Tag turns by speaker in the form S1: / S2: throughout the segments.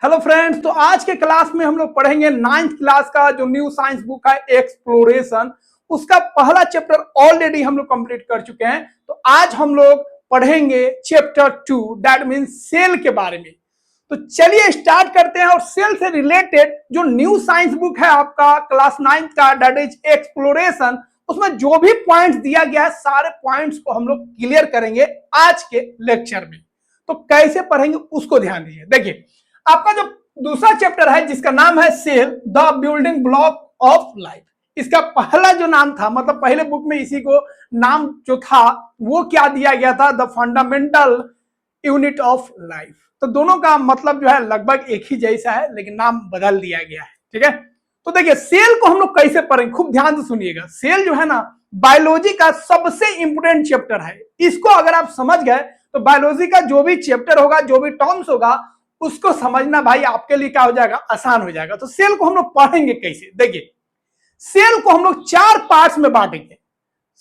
S1: Hello friends, तो आज के क्लास में हम लोग पढ़ेंगे 9th क्लास का जो न्यू साइंस बुक है एक्सप्लोरेशन। उसका पहला चैप्टर ऑलरेडी हम लोग कंप्लीट कर चुके हैं। तो आज हम लोग पढ़ेंगे चैप्टर 2 दैट मींस सेल के बारे में। तो चलिए स्टार्ट करते हैं। और सेल से रिलेटेड जो न्यू साइंस बुक है आपका क्लास 9th का दैट इज एक्सप्लोरेशन, उसमें जो भी पॉइंट्स दिया गया है सारे पॉइंट्स को हम लोग क्लियर करेंगे आज के लेक्चर में। तो कैसे पढ़ेंगे उसको ध्यान दीजिए। देखिए, आपका जो दूसरा चैप्टर है जिसका नाम है cell the building block of life, इसका पहला जो नाम था, मतलब पहले बुक में इसी को नाम जो था वो क्या दिया गया था, the fundamental unit of life. तो दोनों का मतलब जो है लगभग एक ही जैसा है, लेकिन नाम बदल दिया गया है। ठीक है, तो देखिए सेल को हम लोग कैसे पढ़ेंगे, खूब ध्यान से सुनिएगा। सेल जो है ना बायोलॉजी का सबसे इंपोर्टेंट चैप्टर है। इसको अगर आप समझ गए तो बायोलॉजी का जो भी चैप्टर होगा, जो भी टर्म्स होगा, उसको समझना भाई आपके लिए क्या हो जाएगा, आसान हो जाएगा। तो सेल को हम लोग पढ़ेंगे कैसे, देखिए सेल को हम लोग 4 पार्ट्स में बांटेंगे।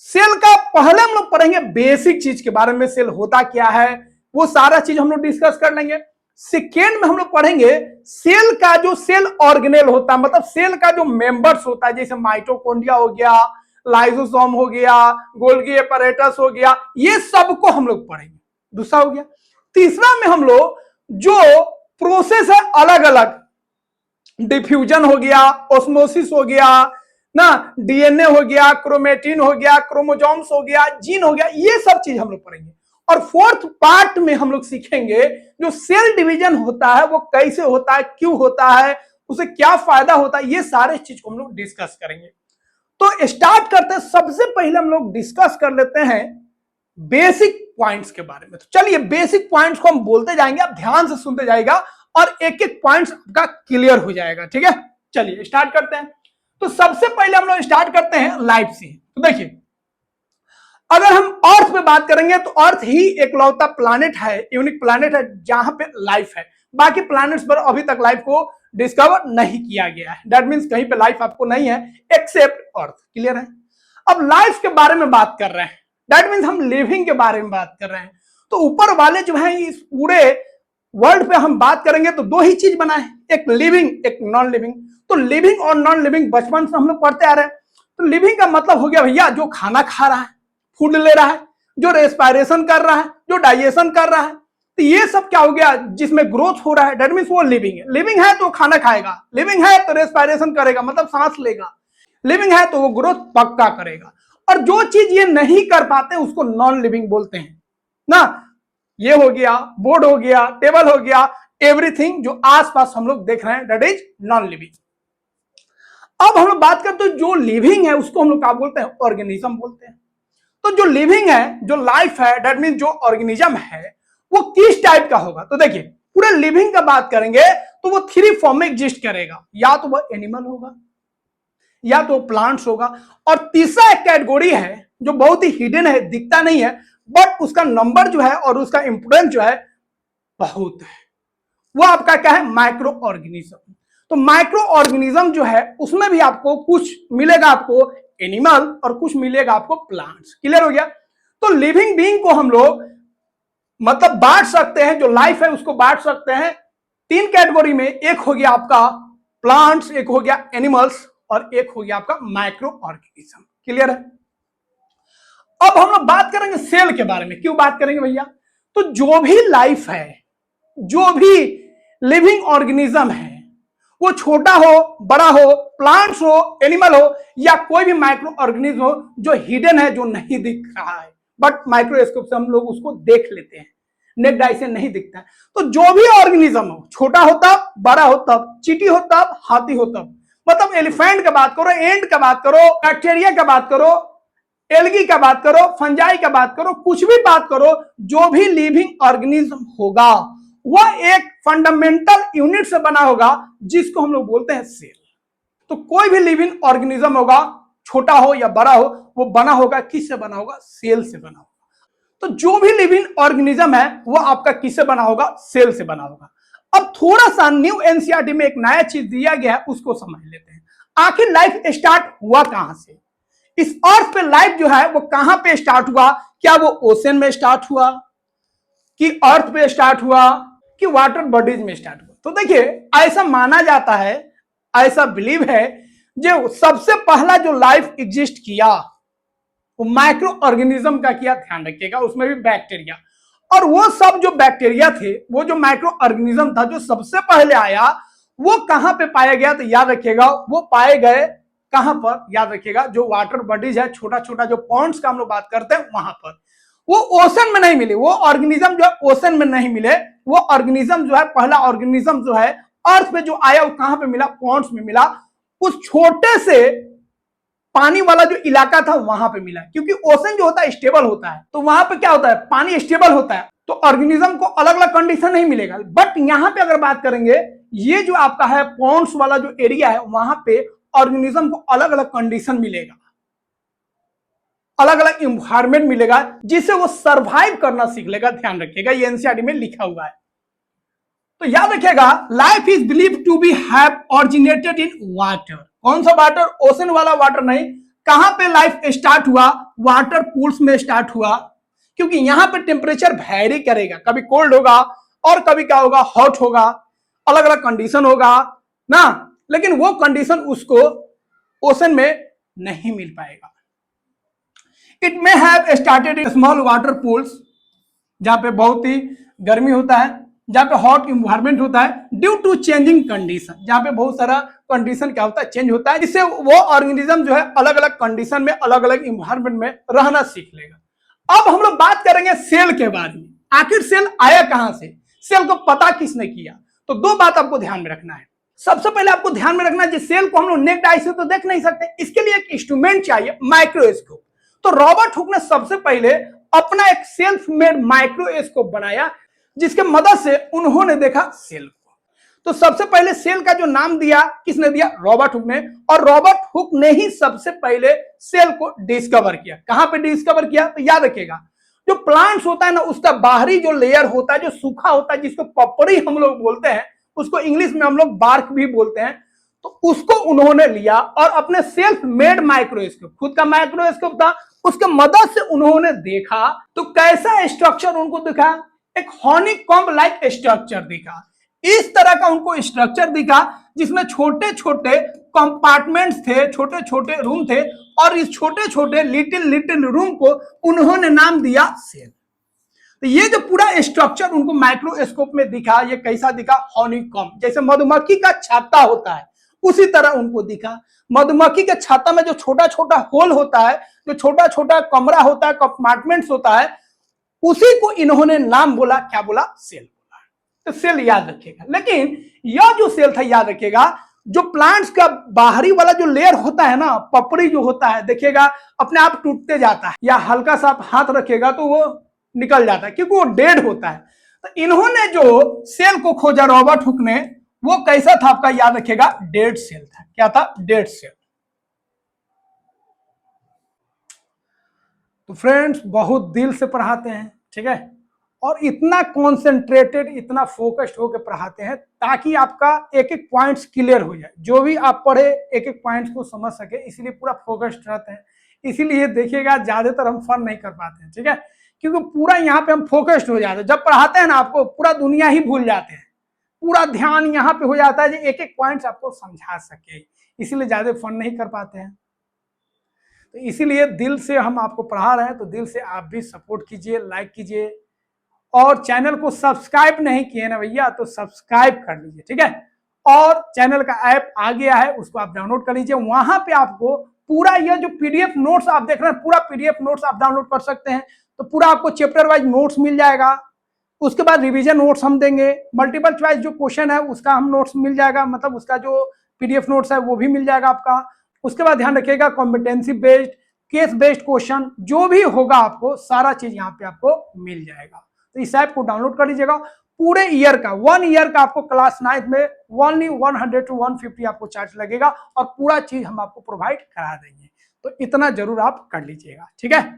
S1: सेल का पहले हम लोग पढ़ेंगे बेसिक चीज के बारे में, सेल होता क्या है वो सारा चीज हम लोग डिस्कस कर लेंगे। सेकेंड में हम लोग पढ़ेंगे सेल का जो सेल ऑर्गेनेल होता है, मतलब सेल का जो मेंबर्स होता है, जैसे माइटोकॉन्ड्रिया हो गया, लाइसोसोम हो गया, गोल्गी एपैरेटस हो गया, ये सबको हम लोग पढ़ेंगे। दूसरा हो गया। तीसरा में हम लोग जो प्रोसेस है अलग अलग, डिफ्यूजन हो गया, ऑस्मोसिस हो गया ना, डीएनए हो गया, क्रोमेटिन हो गया, क्रोमोसोम्स हो गया, जीन हो गया, ये सब चीज हम लोग पढ़ेंगे। और फोर्थ पार्ट में हम लोग सीखेंगे जो सेल डिवीजन होता है वो कैसे होता है, क्यों होता है, उसे क्या फायदा होता है, ये सारे चीज को हम लोग डिस्कस करेंगे। तो स्टार्ट करते हैं। सबसे पहले हम लोग डिस्कस कर लेते हैं बेसिक पॉइंट्स के बारे में। तो चलिए बेसिक पॉइंट्स को हम बोलते जाएंगे, आप ध्यान से सुनते जाएगा और एक एक पॉइंट्स आपका क्लियर हो जाएगा। ठीक है, चलिए स्टार्ट करते हैं। तो सबसे पहले हम लोग स्टार्ट करते हैं लाइफ से। तो देखिए, अगर हम अर्थ पे बात करेंगे तो अर्थ ही एकलौता प्लैनेट है, यूनिक प्लैनेट है जहां पे लाइफ है। बाकी प्लैनेट्स पर अभी तक लाइफ को डिस्कवर नहीं किया गया है। दैट मींस कहीं पे लाइफ आपको नहीं है एक्सेप्ट अर्थ। क्लियर है। अब लाइफ के बारे में बात कर रहे हैं, दैट मीन्स हम लिविंग के बारे में बात कर रहे हैं। तो ऊपर वाले जो है इस पूरे वर्ल्ड पे हम बात करेंगे तो दो ही चीज बना है, एक लिविंग एक नॉन लिविंग। तो लिविंग और नॉन लिविंग बचपन से हम लोग पढ़ते आ रहे हैं। तो लिविंग का मतलब हो गया भैया जो खाना खा रहा है, फूड ले रहा है, जो रेस्पिरेशन कर रहा है, जो डाइजेशन कर रहा है। तो ये सब क्या हो गया, जिसमें ग्रोथ हो रहा है, दैट मीन्स वो लिविंग है। लिविंग है तो खाना खाएगा, लिविंग है तो रेस्पिरेशन करेगा मतलब सांस लेगा, लिविंग है तो वो ग्रोथ पक्का करेगा। और जो चीज ये नहीं कर पाते उसको नॉन लिविंग बोलते हैं ना। ये हो गया, बोर्ड हो गया, टेबल हो गया, एवरीथिंग जो आसपास हम लोग देख रहे हैं दैट इज नॉन लिविंग। अब हम लोग बात करते हैं जो लिविंग है उसको हम लोग क्या बोलते हैं, ऑर्गेनिज्म बोलते हैं। तो जो लिविंग है, जो लाइफ है, दैट मीन जो ऑर्गेनिज्म है वो किस टाइप का होगा। तो देखिए पूरे लिविंग का बात करेंगे तो वो 3 फॉर्म में एग्जिस्ट करेगा, या तो वो एनिमल होगा, या तो प्लांट्स होगा, और तीसरा एक कैटेगरी है जो बहुत ही हिडन है, दिखता नहीं है, बट उसका नंबर जो है और उसका इंपोर्टेंस जो है बहुत है। वो आपका क्या है, माइक्रो ऑर्गेनिज्म। तो माइक्रो ऑर्गेनिज्म जो है उसमें भी आपको कुछ मिलेगा, आपको एनिमल और कुछ मिलेगा आपको प्लांट्स। क्लियर हो गया। तो लिविंग बीइंग को हम लोग मतलब बांट सकते हैं, जो लाइफ है उसको बांट सकते हैं 3 कैटेगरी में। एक हो गया आपका प्लांट्स, एक हो गया एनिमल्स, और एक हो गया आपका माइक्रो ऑर्गेनिज्म। क्लियर है। अब हम लोग बात करेंगे सेल के बारे में। क्यों बात करेंगे भैया, तो जो भी लाइफ है, जो भी लिविंग ऑर्गेनिज्म है, वो छोटा हो, बड़ा हो, प्लांट्स हो, एनिमल हो, या कोई भी माइक्रो ऑर्गेनिज्म हो जो हिडन है, जो नहीं दिख रहा है, बट माइक्रोस्कोप से हम लोग उसको देख लेते हैं, नेक्ड आई से नहीं दिखता है। तो जो भी ऑर्गेनिज्म हो, छोटा हो तब, बड़ा हो तब, चींटी हो तब, हाथी हो तब, मतलब एलिफेंट का बात करो, एंट का बात करो, बैक्टीरिया का बात करो, एल्गी का बात करो, फंजाई का बात करो, कुछ भी बात करो, जो भी लिविंग ऑर्गेनिज्म होगा वह एक फंडामेंटल यूनिट से बना होगा जिसको हम लोग बोलते हैं सेल। तो कोई भी लिविंग ऑर्गेनिज्म होगा, छोटा हो या बड़ा हो, वो बना होगा, किससे बना होगा, सेल से बना होगा। तो जो भी लिविंग ऑर्गेनिज्म है वो आपका किससे बना होगा, सेल से बना होगा। अब थोड़ा सा न्यू एनसीईआरटी में एक नया चीज दिया गया है, उसको समझ लेते हैं। आखिर लाइफ स्टार्ट हुआ कहां से, इस अर्थ पे लाइफ जो है वो कहां पे स्टार्ट हुआ। क्या वो ओशन में स्टार्ट हुआ, कि अर्थ पे स्टार्ट हुआ, कि वाटर बॉडीज में स्टार्ट हुआ। तो देखिए ऐसा माना जाता है, ऐसा बिलीव है, जो सबसे पहला जो लाइफ एग्जिस्ट किया वो माइक्रो ऑर्गेनिज्म का किया, ध्यान रखिएगा, उसमें भी बैक्टीरिया। और वो सब जो बैक्टीरिया थे, वो जो माइक्रो ऑर्गेनिज्म था जो सबसे पहले आया, वो कहां पे पाया गया? तो याद रखिएगा वो पाए गए कहां पर? याद रखिएगा जो वाटर बॉडीज है, छोटा छोटा जो पॉन्ड्स का हम लोग बात करते हैं, वहां पर। वो ओशन में नहीं मिले, वो ऑर्गेनिज्म जो है ओशन में नहीं मिले, वो ऑर्गेनिज्म जो है, पहला ऑर्गेनिज्म जो है अर्थ पे जो आया वो कहां पे मिला? पॉन्ड्स में मिला। उस छोटे से पानी वाला जो इलाका था वहां पे मिला, क्योंकि ओशन जो होता है स्टेबल होता है, तो वहां पे क्या होता है? पानी स्टेबल होता है, तो ऑर्गेनिज्म को अलग अलग कंडीशन नहीं मिलेगा। बट यहां पे अगर बात करेंगे, ये जो आपका है पॉन्ड्स वाला जो एरिया है, वहां पे ऑर्गेनिज्म को अलग अलग कंडीशन मिलेगा, अलग अलग इंवायरमेंट मिलेगा, जिससे वो सरवाइव करना सीख लेगा। ध्यान रखिएगा, ये एनसीईआरटी में लिखा हुआ है। तो याद रखिएगा, life is believe to be have originated in water. कौन सा वाटर? ओशन वाला वाटर नहीं। कहां पे लाइफ स्टार्ट हुआ? वाटर पूल्स में स्टार्ट हुआ, क्योंकि यहां पे टेम्परेचर वैरी करेगा, कभी कोल्ड होगा और कभी क्या होगा? हॉट होगा, अलग अलग कंडीशन होगा ना, लेकिन वो कंडीशन उसको ओशन में नहीं मिल पाएगा। It may have started in small water pools, जहां पे बहुत ही गर्मी होता है, जहां पे हॉट इन्वायरमेंट होता है, ड्यू टू चेंजिंग कंडीशन, जहां पे बहुत सारा कंडीशन क्या होता है? चेंज होता है, जिससे वो ऑर्गेनिज्म जो है अलग अलग कंडीशन में, अलग अलग इन्वायरमेंट में रहना सीख लेगा। अब हम लोग बात करेंगे सेल के बारे में। आखिर सेल आया कहां से? सेल को पता किसने किया? तो दो बात आपको ध्यान में रखना है। सबसे पहले आपको ध्यान में रखना है, सेल को हम लोग नेक्ड आई से तो देख नहीं सकते, इसके लिए एक इंस्ट्रूमेंट चाहिए, माइक्रोस्कोप। तो रॉबर्ट हुक ने सबसे पहले अपना एक सेल्फ मेड माइक्रोस्कोप बनाया, जिसके मदद से उन्होंने देखा सेल को। तो सबसे पहले सेल का जो नाम दिया किसने दिया? रॉबर्ट हुक ने। और रॉबर्ट हुक ने ही सबसे पहले सेल को डिस्कवर किया। कहां पे डिस्कवर किया? तो याद रखिएगा, जो प्लांट्स होता है ना, उसका बाहरी जो लेयर होता है, जो सूखा होता है, जिसको पपड़ी हम लोग बोलते हैं, उसको इंग्लिश में हम लोग बार्क भी बोलते हैं, तो उसको उन्होंने लिया और अपने सेल्फ मेड माइक्रोस्कोप, खुद का माइक्रोस्कोप था, उसके मदद से उन्होंने देखा। तो कैसा स्ट्रक्चर उनको दिखा? एक हनीकॉम्ब लाइक स्ट्रक्चर दिखा। इस तरह का उनको स्ट्रक्चर दिखा, जिसमें छोटे छोटे कंपार्टमेंट्स थे, छोटे छोटे रूम थे, और इस छोटे छोटे लिटिल लिटिल रूम को उन्होंने नाम दिया सेल। तो ये जो पूरा स्ट्रक्चर उनको माइक्रोस्कोप में दिखा, ये कैसा दिखा? हनीकॉम्ब, जैसे मधुमक्खी का छत्ता होता है उसी तरह उनको दिखा। मधुमक्खी के छत्ता में जो छोटा छोटा होल होता है, जो छोटा छोटा कमरा होता है, कंपार्टमेंट्स होता है, उसी को इन्होंने नाम बोला, क्या बोला? सेल बोला। तो सेल याद रखिएगा। लेकिन यह जो सेल था, याद रखिएगा, जो प्लांट्स का बाहरी वाला जो लेयर होता है ना, पपड़ी जो होता है, देखिएगा अपने आप टूटते जाता है, या हल्का सा आप हाथ रखेगा तो वो निकल जाता है, क्योंकि वो डेड होता है। तो इन्होंने जो सेल को खोजा, रॉबर्ट हुक ने, वो कैसा था आपका? याद रखिएगा, डेड सेल था। क्या था? Dead cell. तो फ्रेंड्स, बहुत दिल से पढ़ाते हैं, ठीक है, और इतना कॉन्सेंट्रेटेड, इतना फोकस्ड होकर पढ़ाते हैं, ताकि आपका एक एक पॉइंट्स क्लियर हो जाए, जो भी आप पढ़े एक एक पॉइंट्स को समझ सके, इसीलिए पूरा फोकस्ड रहते हैं। इसीलिए देखिएगा, ज्यादातर हम फन नहीं कर पाते हैं, ठीक है, क्योंकि पूरा यहाँ पे हम फोकस्ड हो जाते हैं। जब पढ़ाते हैं ना, आपको पूरा दुनिया ही भूल जाते हैं, पूरा ध्यान यहाँ पे हो जाता है, एक एक पॉइंट्स आपको समझा सके, इसीलिए ज्यादा फन नहीं कर पाते हैं। तो इसीलिए दिल से हम आपको पढ़ा रहे हैं, तो दिल से आप भी सपोर्ट कीजिए, लाइक कीजिए, और चैनल को सब्सक्राइब नहीं किए ना भैया, तो सब्सक्राइब कर लीजिए, ठीक है। और चैनल का ऐप आ गया है, उसको आप डाउनलोड कर लीजिए। वहां पे आपको पूरा ये जो पीडीएफ नोट्स आप देख रहे हैं, पूरा पीडीएफ नोट्स आप डाउनलोड कर सकते हैं। तो पूरा आपको चैप्टर वाइज नोट्स मिल जाएगा। उसके बाद रिवीजन नोट्स हम देंगे, मल्टीपल चॉइस जो क्वेश्चन है उसका हम नोट्स मिल जाएगा, मतलब उसका जो पीडीएफ नोट्स है वो भी मिल जाएगा आपका। उसके बाद ध्यान रखिएगा, competency based, case based question जो भी होगा, आपको सारा चीज यहाँ पे आपको मिल जाएगा। तो इस ऐप को डाउनलोड कर लीजिएगा। पूरे ईयर का, 1 ईयर का आपको क्लास 9 में 100 to 150 आपको चार्ज लगेगा, और पूरा चीज हम आपको प्रोवाइड करा देंगे। तो इतना जरूर आप कर लीजिएगा, ठीक है।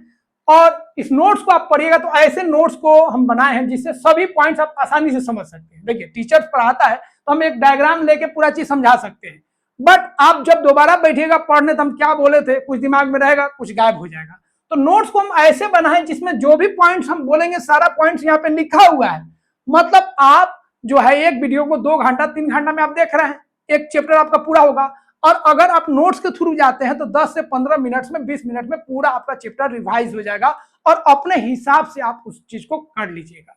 S1: और इस नोट्स को आप पढ़िएगा, तो ऐसे नोट्स को हम बनाए हैं जिससे सभी पॉइंट्स आप आसानी से समझ सकते हैं। देखिए, टीचर पढ़ाता है तो हम एक डायग्राम लेके पूरा चीज समझा सकते हैं, बट आप जब दोबारा बैठिएगा पढ़ने, तो हम क्या बोले थे कुछ दिमाग में रहेगा, कुछ गायब हो जाएगा। तो नोट्स को हम ऐसे बनाए जिसमें जो भी पॉइंट्स हम बोलेंगे, सारा पॉइंट्स यहाँ पे लिखा हुआ है, मतलब आप जो है एक वीडियो को 2 घंटा 3 घंटा में आप देख रहे हैं, एक चैप्टर आपका पूरा होगा। और अगर आप नोट्स के थ्रू जाते हैं तो 10 से 15 मिनट में 20 मिनट में पूरा आपका चैप्टर रिवाइज हो जाएगा और अपने हिसाब से आप उस चीज को कर लीजिएगा।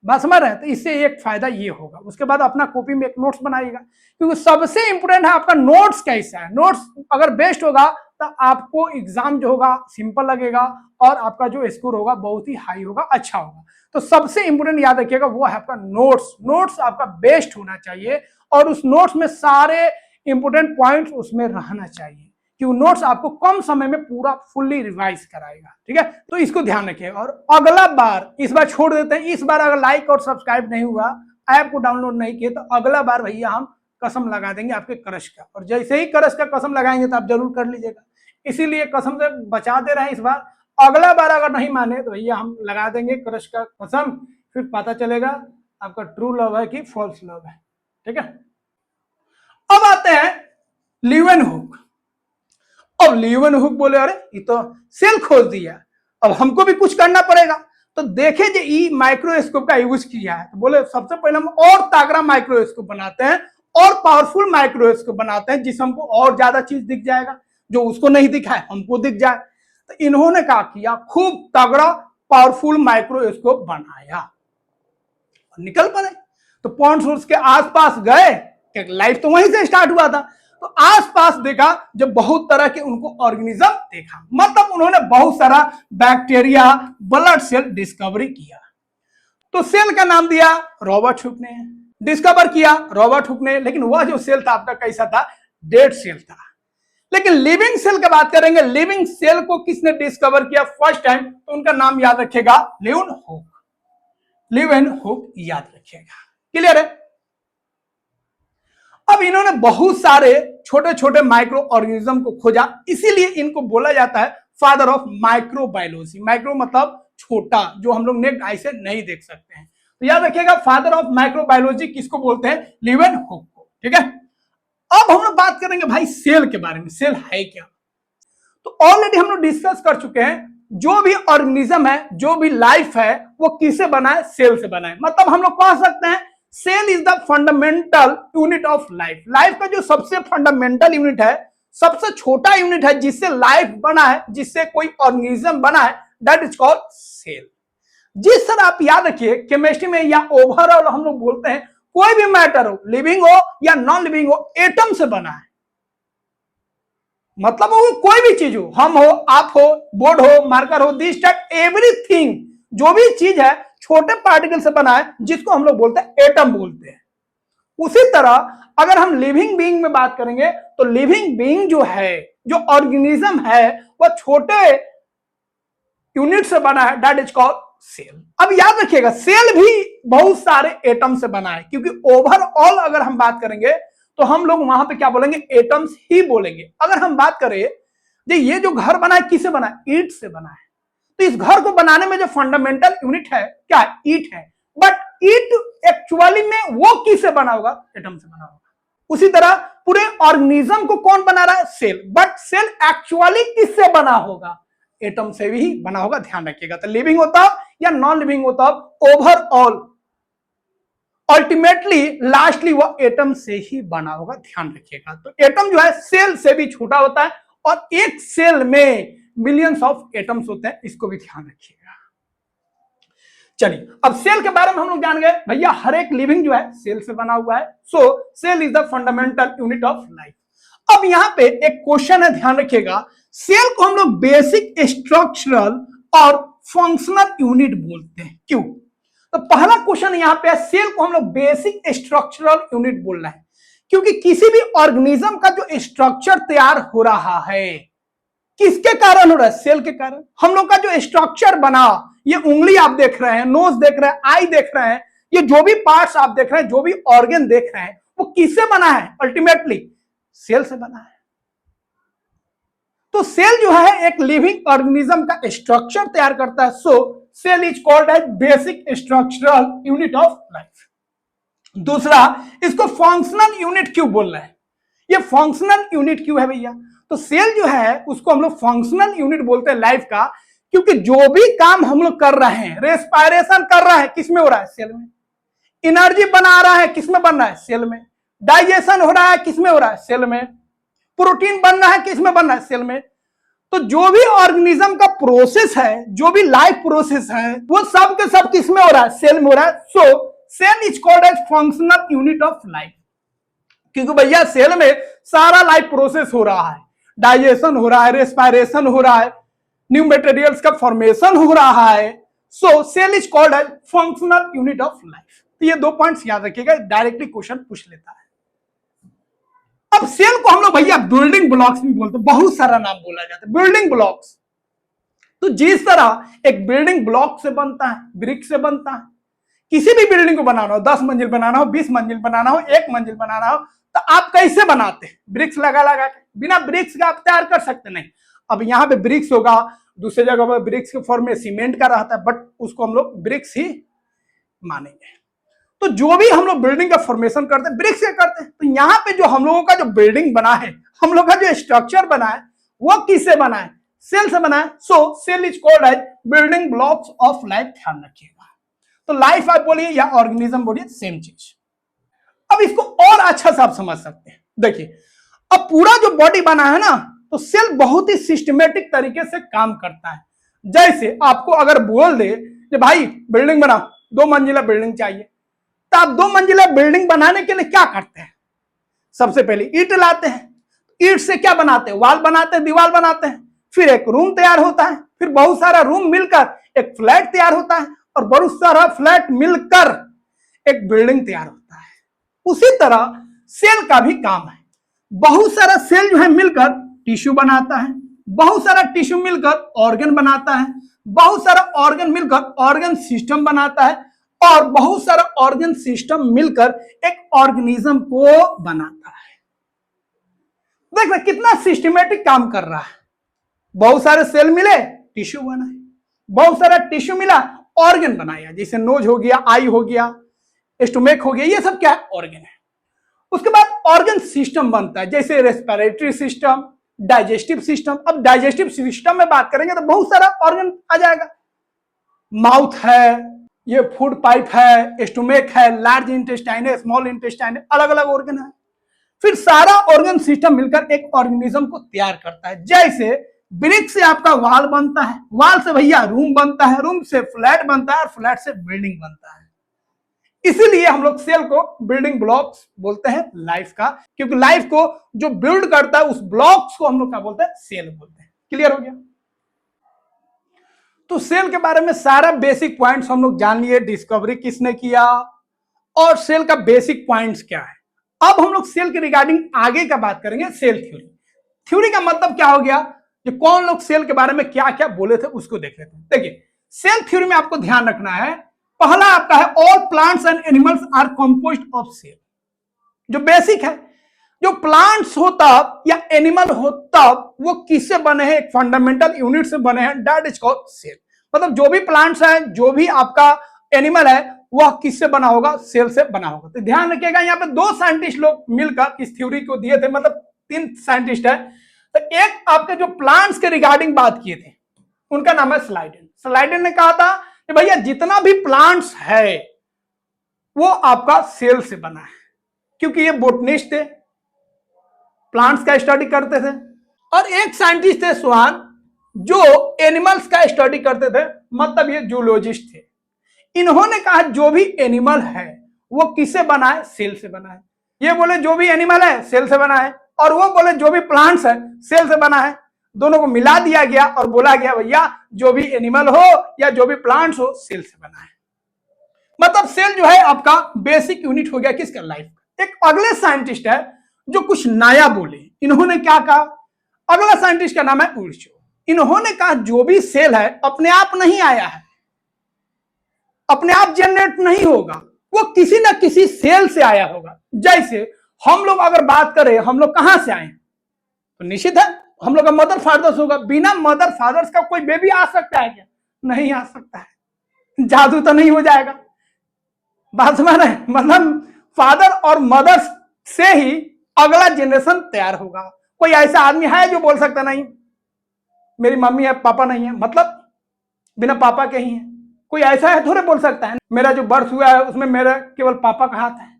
S1: बस समझ रहे हैं? तो इससे एक फायदा ये होगा। उसके बाद अपना कॉपी में एक नोट्स बनाइएगा, क्योंकि सबसे इंपोर्टेंट है आपका नोट्स कैसा है। नोट्स अगर बेस्ट होगा तो आपको एग्जाम जो होगा सिंपल लगेगा और आपका जो स्कोर होगा बहुत ही हाई होगा, अच्छा होगा। तो सबसे इंपोर्टेंट याद रखिएगा वो है आपका नोट्स। नोट्स आपका बेस्ट होना चाहिए और उस नोट्स में सारे इंपोर्टेंट पॉइंट्स उसमें रहना चाहिए, कि नोट्स आपको कम समय में पूरा फुल्ली रिवाइज कराएगा। ठीक है, तो इसको ध्यान रखिएगा। और अगला बार, इस बार छोड़ देते हैं, इस बार अगर लाइक और सब्सक्राइब नहीं हुआ, ऐप को डाउनलोड नहीं किए, तो अगला बार भैया हम कसम लगा देंगे आपके क्रश का। और जैसे ही क्रश का कसम लगाएंगे तो आप जरूर कर लीजिएगा, इसीलिए कसम से बचा दे रहे हैं इस बार। अगला बार अगर नहीं माने तो भैया हम लगा देंगे क्रश का कसम, फिर पता चलेगा आपका ट्रू लव है कि फॉल्स लव है। ठीक है, अब आते हैं लीवेनहुक। अब लीवेनहुक बोले अरे ये तो सेल खोज दिया, अब हमको भी कुछ करना पड़ेगा। तो देखे जो ई माइक्रोस्कोप का यूज किया है, तो बोले सबसे पहले हम और तागड़ा माइक्रोस्कोप बनाते हैं और पावरफुल माइक्रोस्कोप बनाते हैं, जिससे हमको और ज्यादा चीज दिख जाएगा, जो उसको नहीं दिखा है हमको दिख जाए। तो इन्होंने क्या किया, खूब तगड़ा पावरफुल माइक्रोस्कोप बनाया, निकल पड़े। तो पॉइंट सोर्स के आसपास गए, लाइफ तो वहीं से स्टार्ट हुआ था। तो आसपास देखा, जब बहुत तरह के उनको ऑर्गेनिज्म देखा, मतलब उन्होंने बहुत सारा बैक्टीरिया, ब्लड सेल डिस्कवरी किया। तो सेल का नाम दिया रॉबर्ट हुक ने, डिस्कवर किया रॉबर्ट हुक ने। लेकिन वह जो सेल था आपका कैसा था, डेड सेल था। लेकिन लिविंग सेल की बात करेंगे, लिविंग सेल को किसने डिस्कवर किया फर्स्ट टाइम, तो उनका नाम याद रखिएगा लीवेनहुक। लीवेनहुक याद रखिएगा, क्लियर है। अब इन्होंने बहुत सारे छोटे छोटे माइक्रो ऑर्गेनिज्म को खोजा, इसीलिए इनको बोला जाता है फादर ऑफ माइक्रोबायोलॉजी। माइक्रो मतलब छोटा, जो हम लोग नेक्ड आई से नहीं देख सकते हैं। तो याद रखिएगा फादर ऑफ माइक्रोबायोलॉजी किसको बोलते हैं, लीवेनहुक को। ठीक है, अब हम लोग बात करेंगे भाई सेल के बारे में, सेल है क्या। तो ऑलरेडी हम लोग डिस्कस कर चुके हैं, जो भी ऑर्गेनिज्म है, जो भी लाइफ है, वो किससे बना है, सेल से बना है। मतलब हम लोग कह सकते हैं cell is the fundamental unit of life. Life का जो सबसे फंडामेंटल यूनिट है, सबसे छोटा यूनिट है जिससे लाइफ बना है, जिससे कोई ऑर्गेनिज्म बना है, दैट इज कॉल्ड सेल। जिस तरह आप याद रखिए केमिस्ट्री में या ओवरऑल हम लोग बोलते हैं कोई भी मैटर हो, लिविंग हो या नॉन लिविंग हो, एटम से बना है। मतलब वो कोई भी चीज हो, हम हो, आप हो, बोर्ड हो, मार्कर हो, दिस टाइप एवरीथिंग, जो भी चीज है छोटे पार्टिकल से बना है, जिसको हम लोग बोलते हैं एटम बोलते हैं। उसी तरह अगर हम लिविंग बीइंग में बात करेंगे, तो लिविंग बीइंग जो है, जो ऑर्गेनिज्म है, वह छोटे यूनिट से बना है, दैट इज कॉल्ड सेल। अब याद रखिएगा सेल भी बहुत सारे एटम से बना है, क्योंकि ओवरऑल अगर हम बात करेंगे तो हम लोग वहां पे क्या बोलेंगे, एटम्स ही बोलेंगे। अगर हम बात करें ये जो घर बना है किससे बना है, ईंट से बना है। तो इस घर को बनाने में जो फंडामेंटल यूनिट है क्या है, ईंट है। बट ईंट एक्चुअली में वो किससे बना होगा, एटम से बना होगा। उसी तरह पूरे ऑर्गेनिज्म को कौन बना रहा है, सेल। बट सेल एक्चुअली किससे बना होगा, एटम से भी बना होगा, ध्यान रखिएगा। तो लिविंग होता या नॉन लिविंग होता, ओवरऑल अल्टीमेटली लास्टली वो एटम से ही बना होगा, ध्यान रखिएगा। तो एटम जो है सेल से भी छोटा होता है और एक सेल में मिलियंस ऑफ एटम्स होते हैं, इसको भी ध्यान रखिएगा। चलिए अब सेल के बारे में हम लोग जान गए, भैया हर एक लिविंग जो है सेल से बना हुआ है। So cell is the fundamental unit of life. अब यहां पे एक क्वेश्चन है, ध्यान रखिएगा। सेल को हम लोग बेसिक स्ट्रक्चरल और फंक्शनल यूनिट बोलते हैं, क्यों। तो पहला क्वेश्चन यहां पे है, सेल को हम लोग बेसिक स्ट्रक्चरल यूनिट बोल रहे हैं, क्योंकि किसी भी ऑर्गेनिज्म का जो स्ट्रक्चर तैयार हो रहा है किसके कारण हो रहा है, सेल के कारण। हम लोग का जो स्ट्रक्चर बना, ये उंगली आप देख रहे हैं, नोज देख रहे हैं, आई देख रहे हैं, ये जो भी पार्ट्स आप देख रहे हैं, जो भी ऑर्गन देख रहे हैं, वो किससे बना है, अल्टीमेटली सेल से बना है। तो सेल जो है एक लिविंग ऑर्गेनिज्म का स्ट्रक्चर तैयार करता है। So cell is called as basic structural unit of life. दूसरा, इसको फंक्शनल यूनिट क्यों बोल रहे हैं, ये फंक्शनल यूनिट क्यों है भैया। तो सेल जो है उसको हम लोग फंक्शनल यूनिट बोलते हैं लाइफ का, क्योंकि जो भी काम हम लोग कर रहे हैं, रेस्पायरेशन कर रहा है, किसमें हो रहा है, सेल में। एनर्जी बना रहा है किसमें बन रहा है? सेल में। डाइजेशन हो रहा है किसमें हो रहा है? सेल में। प्रोटीन बन रहा है किसमें बन रहा है? सेल में। तो जो भी ऑर्गेनिज्म का प्रोसेस है, जो भी लाइफ प्रोसेस है, वो सब के सब किसमें हो रहा है? सेल में हो रहा है। So cell is called as functional unit of life, क्योंकि भैया सेल में सारा लाइफ प्रोसेस हो रहा है, डाइजेशन हो रहा है, रेस्पिरेशन हो रहा है, न्यू मटेरियल्स का फॉर्मेशन हो रहा है। So cell is called as functional unit of life. तो ये 2 पॉइंट्स याद रखिएगा, डायरेक्टली क्वेश्चन पूछ लेता है। अब सेल को हम लोग भैया बिल्डिंग ब्लॉक्स भी बोलते हैं, बहुत सारा नाम बोला जाता है बिल्डिंग ब्लॉक्स। तो जिस तरह एक बिल्डिंग ब्लॉक से बनता है, ब्रिक से बनता है, किसी भी बिल्डिंग को बनाना हो, 10 मंजिल बनाना हो, 20 मंजिल बनाना हो, 1 मंजिल बनाना हो, तो आप कैसे बनाते हैं? ब्रिक्स लगा लगा के। बिना ब्रिक्स का आप तैयार कर सकते नहीं। अब यहाँ पे ब्रिक्स होगा, दूसरी जगह पर ब्रिक्स के फॉर्म में सीमेंट का रहता है, बट उसको हम लोग ब्रिक्स ही मानेंगे। तो जो भी हम लोग बिल्डिंग का फॉर्मेशन करते हैं ब्रिक्स से करते हैं। तो यहाँ पे जो हम लोगों का जो बिल्डिंग बना है, हम लोग का जो स्ट्रक्चर बना है, वो किससे बना है? सेल से बना है। So cell is called as building blocks of life. ध्यान रखिएगा। तो लाइफ आप बोलिए या ऑर्गेनिज्म बोलिए, सेम चीज। अब इसको और अच्छा से आप समझ सकते हैं। देखिए, अब पूरा जो बॉडी बना है ना, तो सेल बहुत ही सिस्टमेटिक तरीके से काम करता है। जैसे आपको अगर बोल दे कि भाई बिल्डिंग बना, 2 मंजिला बिल्डिंग चाहिए, तो आप 2 मंजिला बिल्डिंग बनाने के लिए क्या करते हैं? सबसे पहले ईंट लाते हैं, ईंट से क्या बनाते हैं? वॉल बनाते हैं, दीवार बनाते हैं, फिर एक रूम तैयार होता है, फिर बहुत सारा रूम मिलकर एक फ्लैट तैयार होता है, और बहुत सारा फ्लैट मिलकर एक बिल्डिंग तैयार होता है। उसी तरह सेल का भी काम है। बहुत सारा सेल जो है मिलकर टिश्यू बनाता है, बहुत सारा टिश्यू मिलकर ऑर्गन बनाता है, बहुत सारा ऑर्गन मिलकर ऑर्गन सिस्टम बनाता है, और बहुत सारा ऑर्गन सिस्टम मिलकर एक ऑर्गेनिज्म को बनाता है। देख रहे कितना सिस्टमेटिक काम कर रहा है। बहुत सारे सेल मिले, टिश्यू बनाए, बहुत सारा टिश्यू मिला, ऑर्गन बनाया, जैसे नोज हो गया, आई हो गया, स्टोमक हो गया, ये सब क्या है? ऑर्गन है। उसके बाद ऑर्गन सिस्टम बनता है, जैसे रेस्पिरेटरी सिस्टम, डाइजेस्टिव सिस्टम। अब डाइजेस्टिव सिस्टम में बात करेंगे तो बहुत सारा ऑर्गन आ जाएगा। माउथ है, ये फूड पाइप है, स्टोमक है, लार्ज इंटेस्टाइन है, स्मॉल इंटेस्टाइन है, अलग अलग ऑर्गन है। फिर सारा ऑर्गन सिस्टम मिलकर एक ऑर्गेनिज्म को तैयार करता है। जैसे ब्रिक से आपका वॉल बनता है, वॉल से भैया रूम बनता है, रूम से फ्लैट बनता है, और फ्लैट से बिल्डिंग बनता है। इसीलिए हम लोग सेल को बिल्डिंग ब्लॉक्स बोलते हैं लाइफ का, क्योंकि लाइफ को जो बिल्ड करता है उस ब्लॉक्स को हम लोग क्या बोलते हैं? सेल बोलते हैं। क्लियर हो गया? तो सेल के बारे में सारा बेसिक पॉइंट्स हम लोग जान लिए, डिस्कवरी किसने किया और सेल का बेसिक पॉइंट्स क्या है। अब हम लोग सेल के रिगार्डिंग आगे का बात करेंगे, सेल थ्योरी। थ्योरी का मतलब क्या हो गया? जो कौन लोग सेल के बारे में क्या क्या बोले थे उसको देख लेते हैं। देखिए, सेल थ्योरी में आपको ध्यान रखना है, पहला आपका है all plants and animals are composed of cell. जो बेसिक है, जो प्लांट्स हो तब या एनिमल हो तब वो किससे बने हैं? एक फंडामेंटल यूनिट से बने हैं, दैट इज कॉल्ड सेल। मतलब जो भी प्लांट्स है, जो भी आपका एनिमल है, वह किससे बना होगा? सेल से बना होगा। तो ध्यान रखिएगा, यहाँ पे 2 साइंटिस्ट लोग मिलकर इस थ्योरी को दिए थे, मतलब 3 साइंटिस्ट है। तो एक आपके जो प्लांट्स के रिगार्डिंग बात किए थे, उनका नाम है स्लाइडेन। स्लाइडेन ने कहा था कि भैया जितना भी प्लांट्स है वो आपका सेल से बना है, क्योंकि ये बोटनिस्ट थे, प्लांट्स का स्टडी करते थे। और एक साइंटिस्ट थे स्वान, जो एनिमल्स का स्टडी करते थे, मतलब ये जूलॉजिस्ट थे। इन्होंने कहा जो भी एनिमल है वो किससे बना है? सेल से बना है। ये बोले जो भी एनिमल है सेल से बना है, और वो बोले जो भी प्लांट्स है सेल से बना है। दोनों को मिला दिया गया और बोला गया भैया जो भी एनिमल हो या जो भी प्लांट्स हो सेल से बना है। मतलब सेल जो है आपका बेसिक यूनिट हो गया किसका? लाइफ का। एक अगले साइंटिस्ट है जो कुछ नया बोले। इन्होंने क्या कहा? अगला साइंटिस्ट का नाम है उर्चो। इन्होंने कहा जो भी सेल है अपने आप नहीं आया है, अपने आप जनरेट नहीं होगा, वो किसी ना किसी सेल से आया होगा। जैसे हम लोग अगर बात करें, हम लोग कहां से आए? तो निश्चित है हम लोग का मदर फादर्स होगा। बिना मदर फादर्स का कोई बेबी आ सकता है क्या? नहीं आ सकता है। जादू तो नहीं हो जाएगा। बात समझ रहे हैं? मतलब फादर और मदर से ही अगला जनरेशन तैयार होगा। कोई ऐसा आदमी है जो बोल सकता नहीं मेरी मम्मी है पापा नहीं है, मतलब बिना पापा के ही है? कोई ऐसा है थोड़े बोल सकता है मेरा जो बर्थ हुआ है उसमें मेरा केवल पापा का हाथ है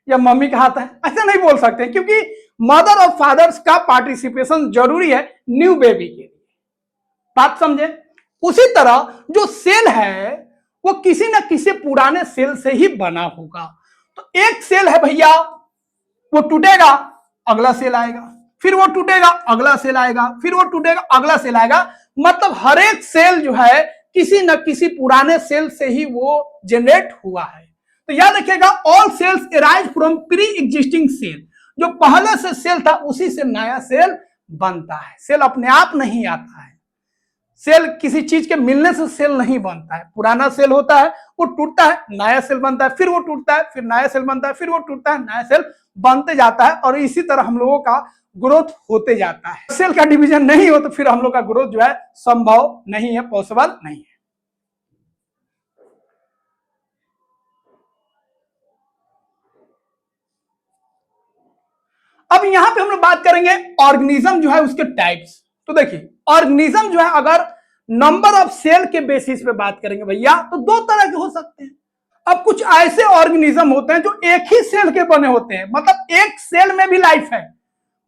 S1: या मम्मी का हाथ है, ऐसा नहीं बोल सकते, क्योंकि मदर और फादर्स का पार्टिसिपेशन जरूरी है न्यू बेबी के लिए। बात समझे? उसी तरह जो सेल है वो किसी न किसी पुराने सेल से ही बना होगा। तो एक सेल है भैया, वो टूटेगा अगला सेल आएगा, फिर वो टूटेगा अगला सेल आएगा, फिर वो टूटेगा अगला सेल आएगा। मतलब हर एक सेल जो है किसी न किसी पुराने सेल से ही वो जनरेट हुआ है। तो याद रखिएगा, all cells arise from pre existing cell. जो पहले से सेल था उसी से नया सेल बनता है। सेल अपने आप नहीं आता है, सेल किसी चीज के मिलने से सेल नहीं बनता है। पुराना सेल होता है, वो टूटता है, नया सेल बनता है, फिर वो टूटता है, फिर नया सेल बनता है, फिर वो टूटता है, नया सेल बनते जाता है। और इसी तरह हम लोगों का ग्रोथ होते जाता है। सेल का डिवीजन नहीं हो तो फिर हम लोग का ग्रोथ जो है संभव नहीं है, पॉसिबल नहीं है। अब यहां पे हम लोग बात करेंगे ऑर्गेनिज्म जो है उसके टाइप्स। तो देखिए, ऑर्गेनिज्म जो है अगर नंबर ऑफ सेल के बेसिस पे बात करेंगे भैया तो दो तरह के हो सकते हैं। अब कुछ ऐसे ऑर्गेनिज्म होते हैं जो एक ही सेल के बने होते हैं, मतलब एक सेल में भी लाइफ है।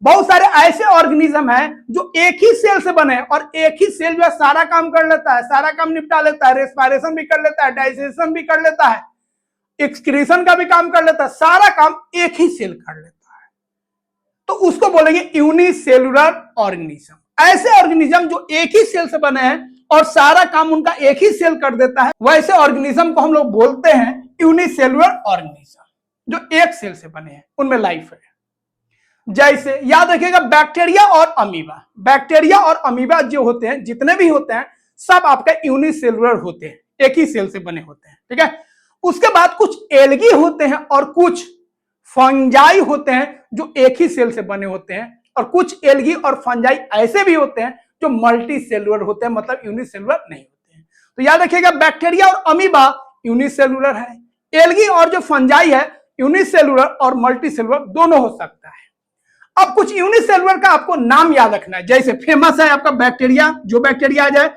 S1: बहुत सारे ऐसे ऑर्गेनिज्म हैं जो एक ही सेल से बने हैं और एक ही सेल जो है सारा काम कर लेता है, सारा काम निपटा लेता है, रेस्पिरेशन भी कर लेता है, डाइजेशन भी कर लेता है, एक्सक्रीशन का भी काम कर लेता है, सारा काम एक ही सेल कर लेता है। तो उसको बोलेंगे यूनिसेलुलर ऑर्गेनिज्म। ऐसे ऑर्गेनिज्म जो एक ही सेल से बने हैं और सारा काम उनका एक ही सेल कर देता है, वैसे ऑर्गेनिज्म को हम लोग बोलते हैं यूनिसेलुलर ऑर्गेनिज्म, जो एक सेल से बने हैं, उनमें लाइफ है। जैसे याद रखिएगा बैक्टीरिया और अमीबा। बैक्टीरिया और अमीबा जो होते हैं, जितने भी होते हैं, सब आपका यूनिसेलुलर होते हैं, एक ही सेल से बने होते हैं, ठीक है। उसके बाद कुछ एल्गी होते हैं और कुछ फंजाई होते हैं जो एक ही सेल से बने होते हैं, और कुछ एल्गी और फंजाई ऐसे भी होते हैं जो मल्टी सेलुलर होते हैं, मतलब यूनिसेलुलर नहीं होते हैं। तो याद रखिएगा, बैक्टीरिया और अमीबा यूनिसेलुलर है, एल्गी और जो फंजाई है यूनिसेलुलर और मल्टी सेलुलर दोनों हो सकता है। अब कुछ यूनिसेलुलर का आपको नाम याद रखना है। जैसे फेमस है आपका बैक्टीरिया, जो बैक्टीरिया आ जाए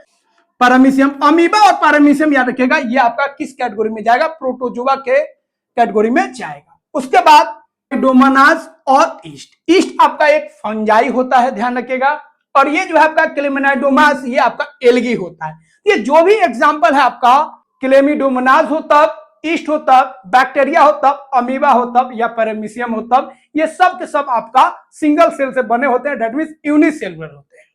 S1: पैरामीशियम। अमीबा और पैरामीशियम याद रखिएगा, ये आपका किस कैटेगरी में जाएगा? प्रोटोजोआ के कैटेगरी में जाएगा। उसके बाद डोमोनाज और ईस्ट। ईस्ट आपका एक फंजाई होता है, ध्यान रखिएगा, और ये जो है आपका क्लेमिडोमोनास, ये आपका एल्गी होता है। ये जो भी एग्जांपल है आपका, क्लेमिडोमोनास हो तब, ईस्ट हो तब, बैक्टीरिया हो तब, अमीबा हो तब, या पैरामीशियम हो तब, ये सब के सब आपका सिंगल सेल से बने होते हैं, दैट मींस यूनिसेलुलर होते हैं।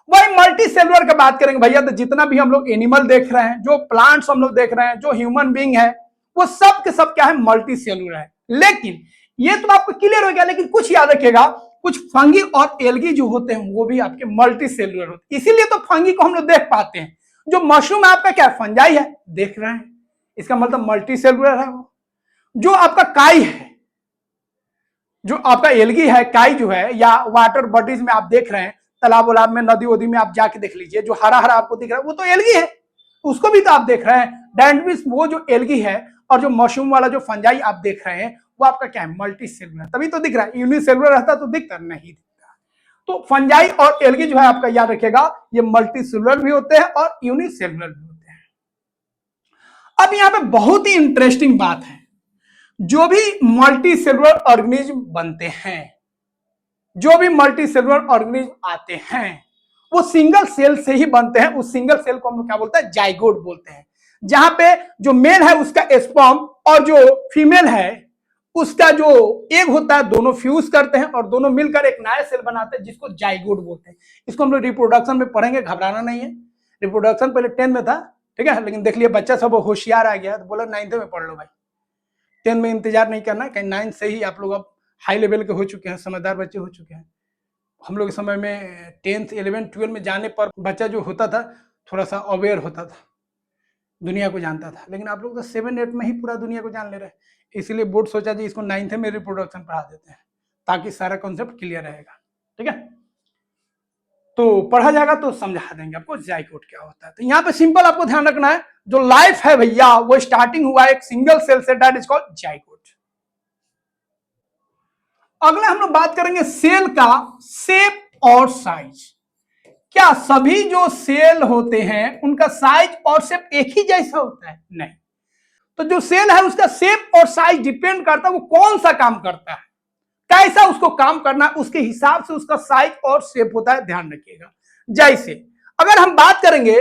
S1: वही मल्टी सेलुलर की बात करेंगे भैया, तो जितना भी हम लोग एनिमल देख रहे हैं, जो प्लांट्स हम लोग देख रहे हैं, जो ह्यूमन बीइंग है, वो सब के सब क्या है? मल्टी सेलुलर है। लेकिन ये तो आपको क्लियर हो गया, लेकिन कुछ याद रखिएगा, कुछ फंगी और एल्गी जो होते हैं वो भी आपके मल्टी सेलुलर होते हैं। इसीलिए तो फंगी को हम लोग देख पाते हैं। जो मशरूम आपका क्या फंजाई है, देख रहे हैं, इसका मतलब मल्टी सेलुलर है। वो जो आपका काई है, जो आपका एल्गी है, काई जो है, या वाटर बॉडीज में आप देख रहे हैं, तालाब उलाब में, नदी वदी में आप जाके देख लीजिए, जो हरा हरा आपको दिख रहा है वो तो एल्गी है, उसको भी तो आप देख रहे हैं। दैट मींस वो जो एल्गी है और जो मशरूम वाला जो फंजाई आप देख रहे हैं वो आपका क्या है? मल्टी सेलुलर, तभी तो दिख रहा है। यूनिसेलुलर रहता तो दिखता नहीं दिखता। तो फंजाई और एल्गी जो है आपका, याद रखिएगा, ये मल्टी सेलुलर भी होते हैं और यूनिसेलुलर भी होते हैं। अब यहाँ पे बहुत ही इंटरेस्टिंग बात है, जो भी मल्टी सेलुलर ऑर्गेनिज्म बनते हैं, जो भी मल्टी सेलुलर ऑर्गेनिज्म आते हैं, वो सिंगल सेल से ही बनते हैं। उस सिंगल सेल को हम लोग क्या बोलते हैं? जाइगोट बोलते हैं। जहां पे जो मेल है उसका स्पर्म और जो फीमेल है उसका जो एग होता है, दोनों फ्यूज करते हैं और दोनों मिलकर एक नया सेल बनाते हैं, जिसको जाइगोट बोलते हैं। इसको हम लोग रिप्रोडक्शन में पढ़ेंगे, घबराना नहीं है। रिप्रोडक्शन पहले 10 में था, ठीक है, लेकिन देख लिया बच्चा सब होशियार आ गया तो बोला 9th में पढ़ लो भाई, 10 में इंतजार नहीं करना, कहीं 9th से ही आप लोग अब हाई लेवल के हो चुके हैं, समझदार बच्चे हो चुके हैं। हम लोग के समय में 10th 11th 12 में जाने पर बच्चा जो होता था थोड़ा सा अवेयर होता था, दुनिया को जानता था। लेकिन आप लोग तो 7 8 में ही पूरा दुनिया को जान ले रहे हैं। इसलिए बोर्ड सोचा जी इसको 9th में रिप्रोडक्शन पढ़ा देते हैं, ताकि सारा कॉन्सेप्ट क्लियर रहेगा, ठीक है। तो पढ़ा जाएगा तो समझा देंगे आपको जाइगोट क्या होता है। तो यहाँ पे सिंपल आपको ध्यान रखना है, जो लाइफ है भैया वो स्टार्टिंग हुआ एक सिंगल सेल से, दैट इज कॉल्ड जाइगोट। अगला हम लोग बात करेंगे सेल का शेप और साइज। क्या सभी जो सेल होते हैं उनका साइज और शेप एक ही जैसा होता है? नहीं। तो जो सेल है उसका शेप और साइज डिपेंड करता है वो कौन सा काम करता है, कैसा उसको काम करना है, उसके हिसाब से उसका साइज और शेप होता है, ध्यान रखिएगा। जैसे अगर हम बात करेंगे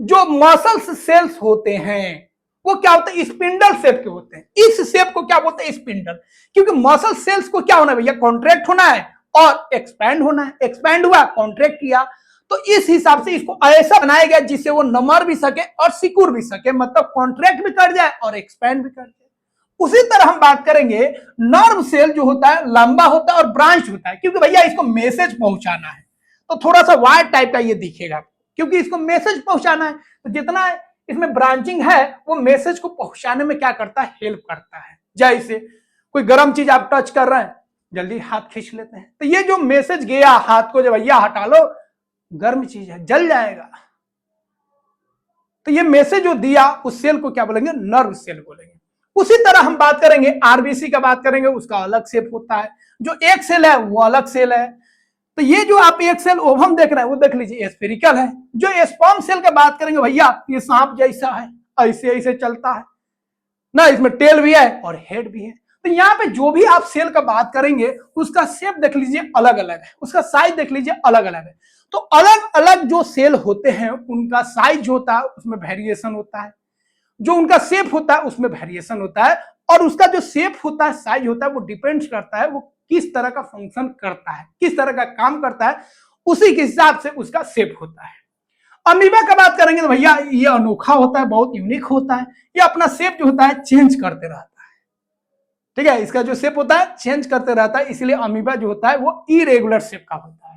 S1: जो मसल्स सेल्स होते हैं वो क्या होते हैं? स्पिंडल शेप के होते हैं। इस शेप को क्या बोलते हैं? स्पिंडल। क्योंकि मसल सेल्स को क्या होना है भैया? कॉन्ट्रैक्ट होना है और एक्सपैंड होना है। एक्सपैंड हुआ, कॉन्ट्रैक्ट किया, तो इस हिसाब से इसको ऐसा बनाया गया जिससे वो नमर भी सके और सिकुड़ भी सके, मतलब कॉन्ट्रैक्ट भी कर जाए और एक्सपैंड भी कर जाए। उसी तरह हम बात करेंगे नर्व सेल जो होता है लंबा होता है और ब्रांच होता है, क्योंकि भैया इसको मैसेज पहुंचाना है, तो थोड़ा सा वायर टाइप का ये दिखेगा क्योंकि इसको मैसेज पहुंचाना है। तो जितना इसमें ब्रांचिंग है वो मैसेज को पहुंचाने में क्या करता है? हेल्प करता है। जैसे कोई गर्म चीज आप टच कर रहे हैं, जल्दी हाथ खींच लेते हैं, तो ये जो मैसेज गया हाथ को, जब भैया हटा लो, गर्म चीज है, जल जाएगा, तो ये मैसेज जो दिया उस सेल को क्या बोलेंगे? नर्व सेल बोलेंगे। उसी तरह हम बात करेंगे आरबीसी का, बात करेंगे उसका अलग शेप होता है। जो एक सेल है वो अलग सेल है। तो ये जो आप एक सेल ओवम देख रहे हैं वो देख लीजिए स्फेरिकल है। जो स्पर्म सेल का बात करेंगे भैया ये सांप जैसा है, ऐसे ऐसे चलता है ना, इसमें टेल भी है और हेड भी है। तो यहाँ पे जो भी आप सेल का बात करेंगे उसका शेप देख लीजिए अलग अलग है, उसका साइज देख लीजिए अलग अलग है। तो अलग अलग जो सेल होते हैं उनका साइज होता है उसमें वेरिएशन होता है, जो उनका शेप होता है उसमें वेरिएशन होता है, और उसका जो शेप होता है, साइज होता है, वो डिपेंड करता है वो किस तरह का फंक्शन करता है, किस तरह का काम करता है, उसी के हिसाब से उसका शेप होता है। अमीबा का बात करेंगे तो भैया ये अनोखा होता है, बहुत यूनिक होता है, ये अपना शेप जो होता है चेंज करते रहता है। ठीक है, इसका जो शेप होता है चेंज करते रहता है, इसलिए अमीबा जो होता है वो इरेगुलर शेप का होता है।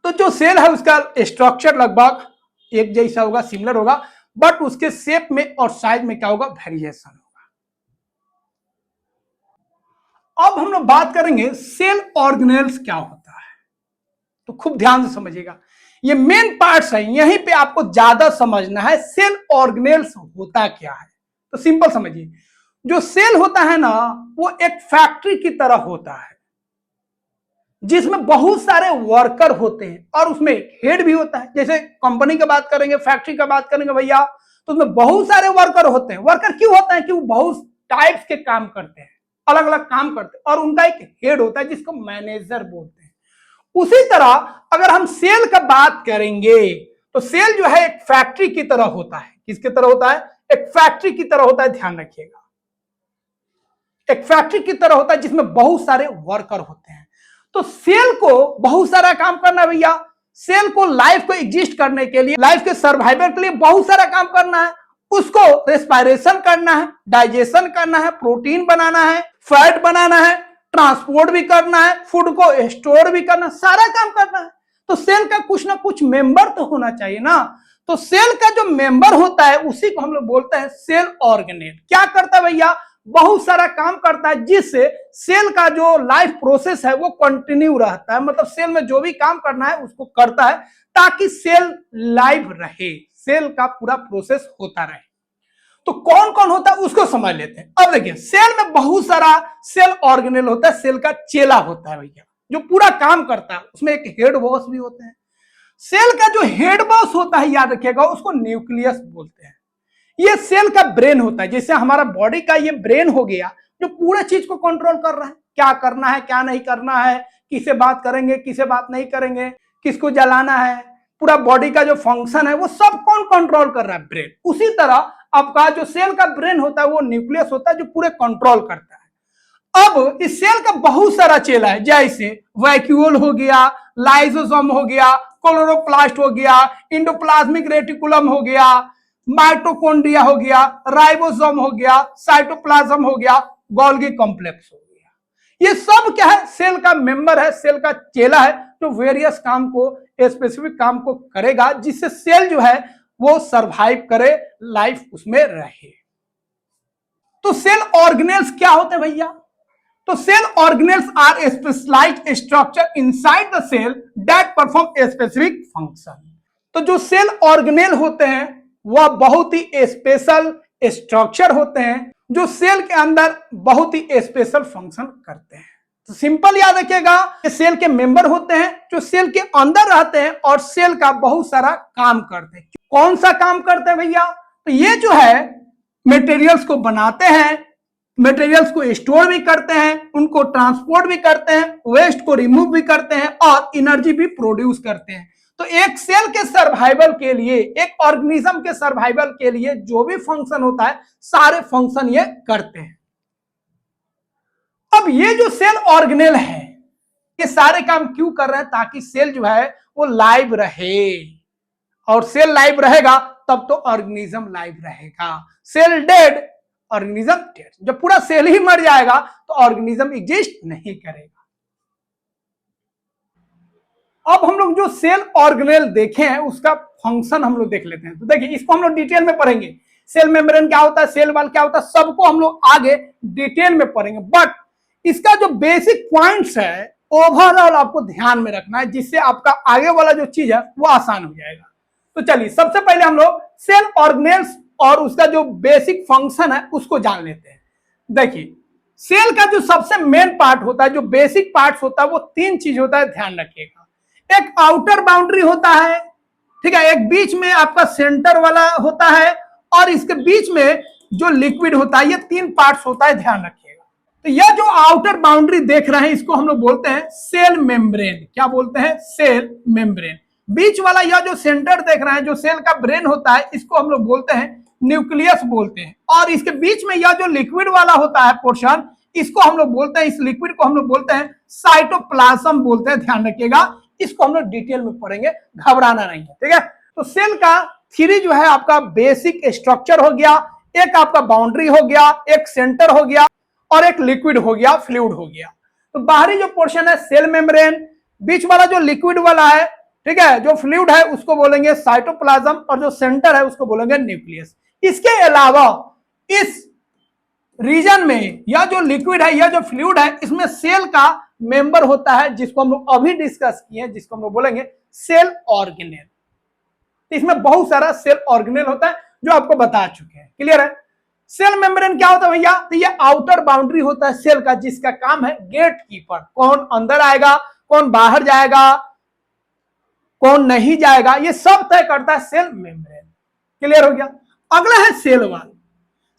S1: तो जो सेल है उसका स्ट्रक्चर लगभग एक जैसा होगा, सिमिलर होगा, बट उसके शेप में और साइज में क्या होगा? वेरिएशन होगा। अब हम लोग बात करेंगे सेल ऑर्गेनेल्स क्या होता है, तो खूब ध्यान से समझिएगा, ये मेन पार्ट्स है, यहीं पे आपको ज्यादा समझना है सेल ऑर्गेनेल्स होता क्या है। तो सिंपल समझिए, जो सेल होता है ना वो एक फैक्ट्री की तरह होता है जिसमें बहुत सारे वर्कर होते हैं और उसमें हेड भी होता है। जैसे कंपनी की बात करेंगे, फैक्ट्री का बात करेंगे भैया, तो उसमें बहुत सारे वर्कर होते हैं। वर्कर क्यों होता है? कि वो बहुत टाइप्स के काम करते हैं, अलग अलग काम करते हैं, और उनका एक हेड होता है जिसको मैनेजर बोलते हैं। उसी तरह अगर हम सेल का बात करेंगे तो सेल जो है एक फैक्ट्री की तरह होता है। किसकी तरह होता है? एक फैक्ट्री की तरह होता है, ध्यान रखिएगा, एक फैक्ट्री की तरह होता है जिसमें बहुत सारे वर्कर होते हैं। तो सेल को बहुत सारा काम करना है भैया, सेल को लाइफ को एग्जिस्ट करने के लिए, लाइफ के सर्वाइवल के लिए बहुत सारा काम करना है। उसको रेस्पिरेशन करना है, डाइजेशन करना है, प्रोटीन बनाना है, फैट बनाना है, ट्रांसपोर्ट भी करना है, फूड को स्टोर भी करना, सारा काम करना है। तो सेल का कुछ ना कुछ मेंबर तो होना चाहिए ना। तो सेल का जो मेंबर होता है उसी को हम लोग बोलते हैं सेल ऑर्गेनेल। क्या करता है भैया? बहुत सारा काम करता है जिससे सेल का जो लाइफ प्रोसेस है वो कंटिन्यू रहता है, मतलब सेल में जो भी काम करना है उसको करता है ताकि सेल लाइव रहे, सेल का पूरा प्रोसेस होता रहे। तो कौन कौन होता है उसको समझ लेते हैं। अब देखिए, सेल में बहुत सारा सेल ऑर्गेनेल होता है, सेल का चेला होता है भैया जो पूरा काम करता है, उसमें एक हेड बॉस भी होते हैं। सेल का जो हेड बॉस होता है, याद रखिएगा, उसको न्यूक्लियस बोलते हैं। ये सेल का ब्रेन होता है, जैसे हमारा बॉडी का ये ब्रेन हो गया जो पूरा चीज को कंट्रोल कर रहा है, क्या करना है क्या नहीं करना है, किसे बात करेंगे किसे बात नहीं करेंगे, किसको जलाना है, पूरा बॉडी का जो फंक्शन है वो सब कौन कंट्रोल कर रहा है? ब्रेन। उसी तरह आपका जो सेल का ब्रेन होता है वो न्यूक्लियस होता है जो पूरे कंट्रोल करता है। अब इस सेल का बहुत सारा चेला है, जैसे वैक्यूल हो गया, लाइसोसोम हो गया, क्लोरोप्लास्ट हो गया, इंडोप्लाज्मिक रेटिकुलम हो गया, माइटोकॉन्ड्रिया हो गया, राइबोसोम हो गया, साइटोप्लाज्म हो गया, गोल्गी कॉम्प्लेक्स हो गया। ये सब क्या है? सेल का मेंबर है, सेल का चेला है जो वेरियस काम को, स्पेसिफिक काम को करेगा जिससे सेल जो है वो सरवाइव करे, लाइफ उसमें रहे। तो सेल ऑर्गेनेल्स क्या होते हैं भैया? तो cell organelles are specialised structure inside the cell that perform a specific function. तो जो सेल ऑर्गेनेल होते हैं वह बहुत ही स्पेशल स्ट्रक्चर होते हैं जो सेल के अंदर बहुत ही स्पेशल फंक्शन करते हैं। तो सिंपल याद रखिएगा कि सेल के मेंबर होते हैं जो सेल के अंदर रहते हैं और सेल का बहुत सारा काम करते हैं। कौन सा काम करते हैं भैया? तो ये जो है मटेरियल्स को बनाते हैं, मटेरियल्स को स्टोर भी करते हैं, उनको ट्रांसपोर्ट भी करते हैं, वेस्ट को रिमूव भी करते हैं और एनर्जी भी प्रोड्यूस करते हैं। तो एक सेल के सर्वाइवल के लिए, एक ऑर्गेनिज्म के सर्वाइवल के लिए जो भी फंक्शन होता है सारे फंक्शन ये करते हैं। अब ये जो सेल ऑर्गेनेल है ये सारे काम क्यों कर रहे हैं? ताकि सेल जो है वो लाइव रहे, और सेल लाइव रहेगा तब तो ऑर्गेनिज्म लाइव रहेगा। Cell dead, organism dead. जब पूरा सेल ही मर जाएगा तो ऑर्गेनिज्म एग्जिस्ट नहीं करेगा। अब हम लोग जो सेल ऑर्गेनेल देखे हैं उसका फंक्शन हम लोग देख लेते हैं। तो देखिए इसको हम लोग डिटेल में पढ़ेंगे। सेल मेम्ब्रेन क्या होता है, सेल वॉल क्या होता है, सबको हम लोग आगे डिटेल में पढ़ेंगे। बट इसका जो बेसिक पॉइंट्स है ओवरऑल आपको ध्यान में रखना है, जिससे आपका आगे वाला जो चीज है वो आसान हो जाएगा। तो चलिए सबसे पहले हम लोग सेल ऑर्गेनेल्स और उसका जो बेसिक फंक्शन है उसको जान लेते हैं। देखिए सेल का जो सबसे मेन पार्ट होता है, जो बेसिक पार्ट होता है, वो तीन चीज होता है, ध्यान रखिएगा। एक आउटर बाउंड्री होता है, ठीक है, एक बीच में आपका सेंटर वाला होता है, और इसके बीच में जो लिक्विड होता है, ये तीन पार्ट्स होता है, ध्यान रखिएगा। तो यह जो आउटर बाउंड्री देख रहे हैं इसको हम लोग बोलते हैं सेल मेम्ब्रेन। क्या बोलते हैं? Cell membrane. बीच वाला यह जो सेंटर देख रहे हैं, जो सेल का ब्रेन होता है, इसको हम लोग बोलते हैं न्यूक्लियस बोलते हैं। और इसके बीच में यह जो लिक्विड वाला होता है पोर्शन, इसको हम लोग बोलते हैं, इस लिक्विड को हम लोग बोलते हैं साइटोप्लाज्म बोलते हैं, ध्यान रखिएगा। इसको हम लोग डिटेल में पढ़ेंगे, घबराना नहीं है, ठीक है। तो सेल का थ्री जो है आपका बेसिक स्ट्रक्चर हो गया, एक आपका बाउंड्री हो गया, एक सेंटर हो गया, और एक लिक्विड हो गया, फ्लूइड हो गया। तो बाहरी जो पोर्शन है सेल मेम्ब्रेन, बीच वाला जो लिक्विड वाला है, ठीक है, जो फ्लूइड है उसको बोलेंगे साइटोप्लाज्म, और जो सेंटर है उसको बोलेंगे न्यूक्लियस। इसके अलावा इस रीजन में यह जो लिक्विड है, यह जो फ्लूइड है, इसमें सेल का मेंबर होता है जिसको हम लोग अभी डिस्कस किए हैं, जिसको हम लोग बोलेंगे सेल ऑर्गेनेल। इसमें बहुत सारा सेल ऑर्गेनेल होता है जो आपको बता चुके हैं, क्लियर है। सेल मेम्ब्रेन क्या होता है भैया? तो ये आउटर बाउंड्री होता है सेल का, जिसका काम है गेट कीपर, कौन अंदर आएगा, कौन बाहर जाएगा, कौन नहीं जाएगा, ये सब तय करता है सेल मेम्ब्रेन। क्लियर हो गया। अगला है सेल वॉल।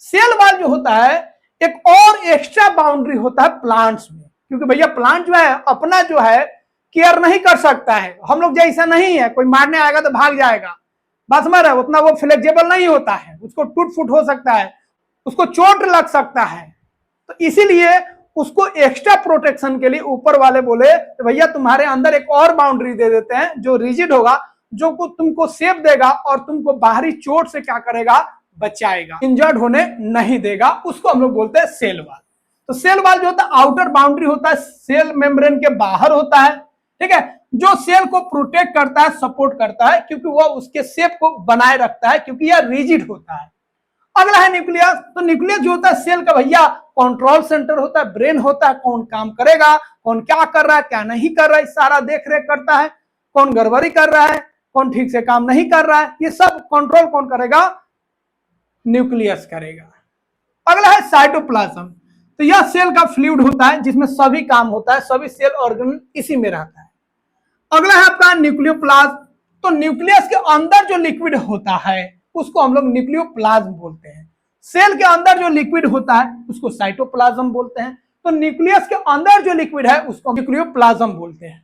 S1: सेल वॉल जो होता है एक और एक्स्ट्रा बाउंड्री होता है प्लांट्स में, क्योंकि भैया प्लांट जो है अपना जो है केयर नहीं कर सकता है, हम लोग जैसा नहीं है, कोई मारने आएगा तो भाग जाएगा, बस मर है, उतना वो फ्लेक्सिबल नहीं होता है, उसको टूट फूट हो सकता है, उसको चोट लग सकता है। तो इसीलिए उसको एक्स्ट्रा प्रोटेक्शन के लिए ऊपर वाले बोले तो भैया तुम्हारे अंदर एक और बाउंड्री दे देते हैं जो रिजिड होगा, जो तुमको सेफ देगा और तुमको बाहरी चोट से क्या करेगा, बचाएगा, इंजर्ड होने नहीं देगा। उसको हम लोग बोलते हैं सेल वॉल। तो सेल वॉल जो होता है आउटर बाउंड्री होता है, सेल मेम्ब्रेन के बाहर होता है, ठीक है, जो सेल को प्रोटेक्ट करता है, सपोर्ट करता है, क्योंकि वह उसके शेप को बनाए रखता है, क्योंकि यह रिजिड होता है। अगला है न्यूक्लियस। तो न्यूक्लियस जो होता है सेल का भैया कंट्रोल सेंटर होता है, ब्रेन होता है, कौन काम करेगा, कौन क्या कर रहा है, क्या नहीं कर रहा है, सारा देख रेख करता है, कौन गड़बड़ी कर रहा है, कौन ठीक से काम नहीं कर रहा है, ये सब कंट्रोल कौन करेगा, न्यूक्लियस करेगा। अगला है साइटोप्लाज्म। तो यह सेल का फ्लूइड होता है जिसमें सभी काम होता है, सभी सेल ऑर्गेन इसी में रहता है। अगला है आपका न्यूक्लियोप्लाज्म। तो न्यूक्लियस के अंदर जो लिक्विड होता है उसको हम लोग न्यूक्लियोप्लाज्म बोलते हैं। सेल के अंदर जो लिक्विड होता है उसको साइटोप्लाज्म बोलते हैं। तो न्यूक्लियस के अंदर जो लिक्विड है उसको न्यूक्लियोप्लाज्म बोलते हैं।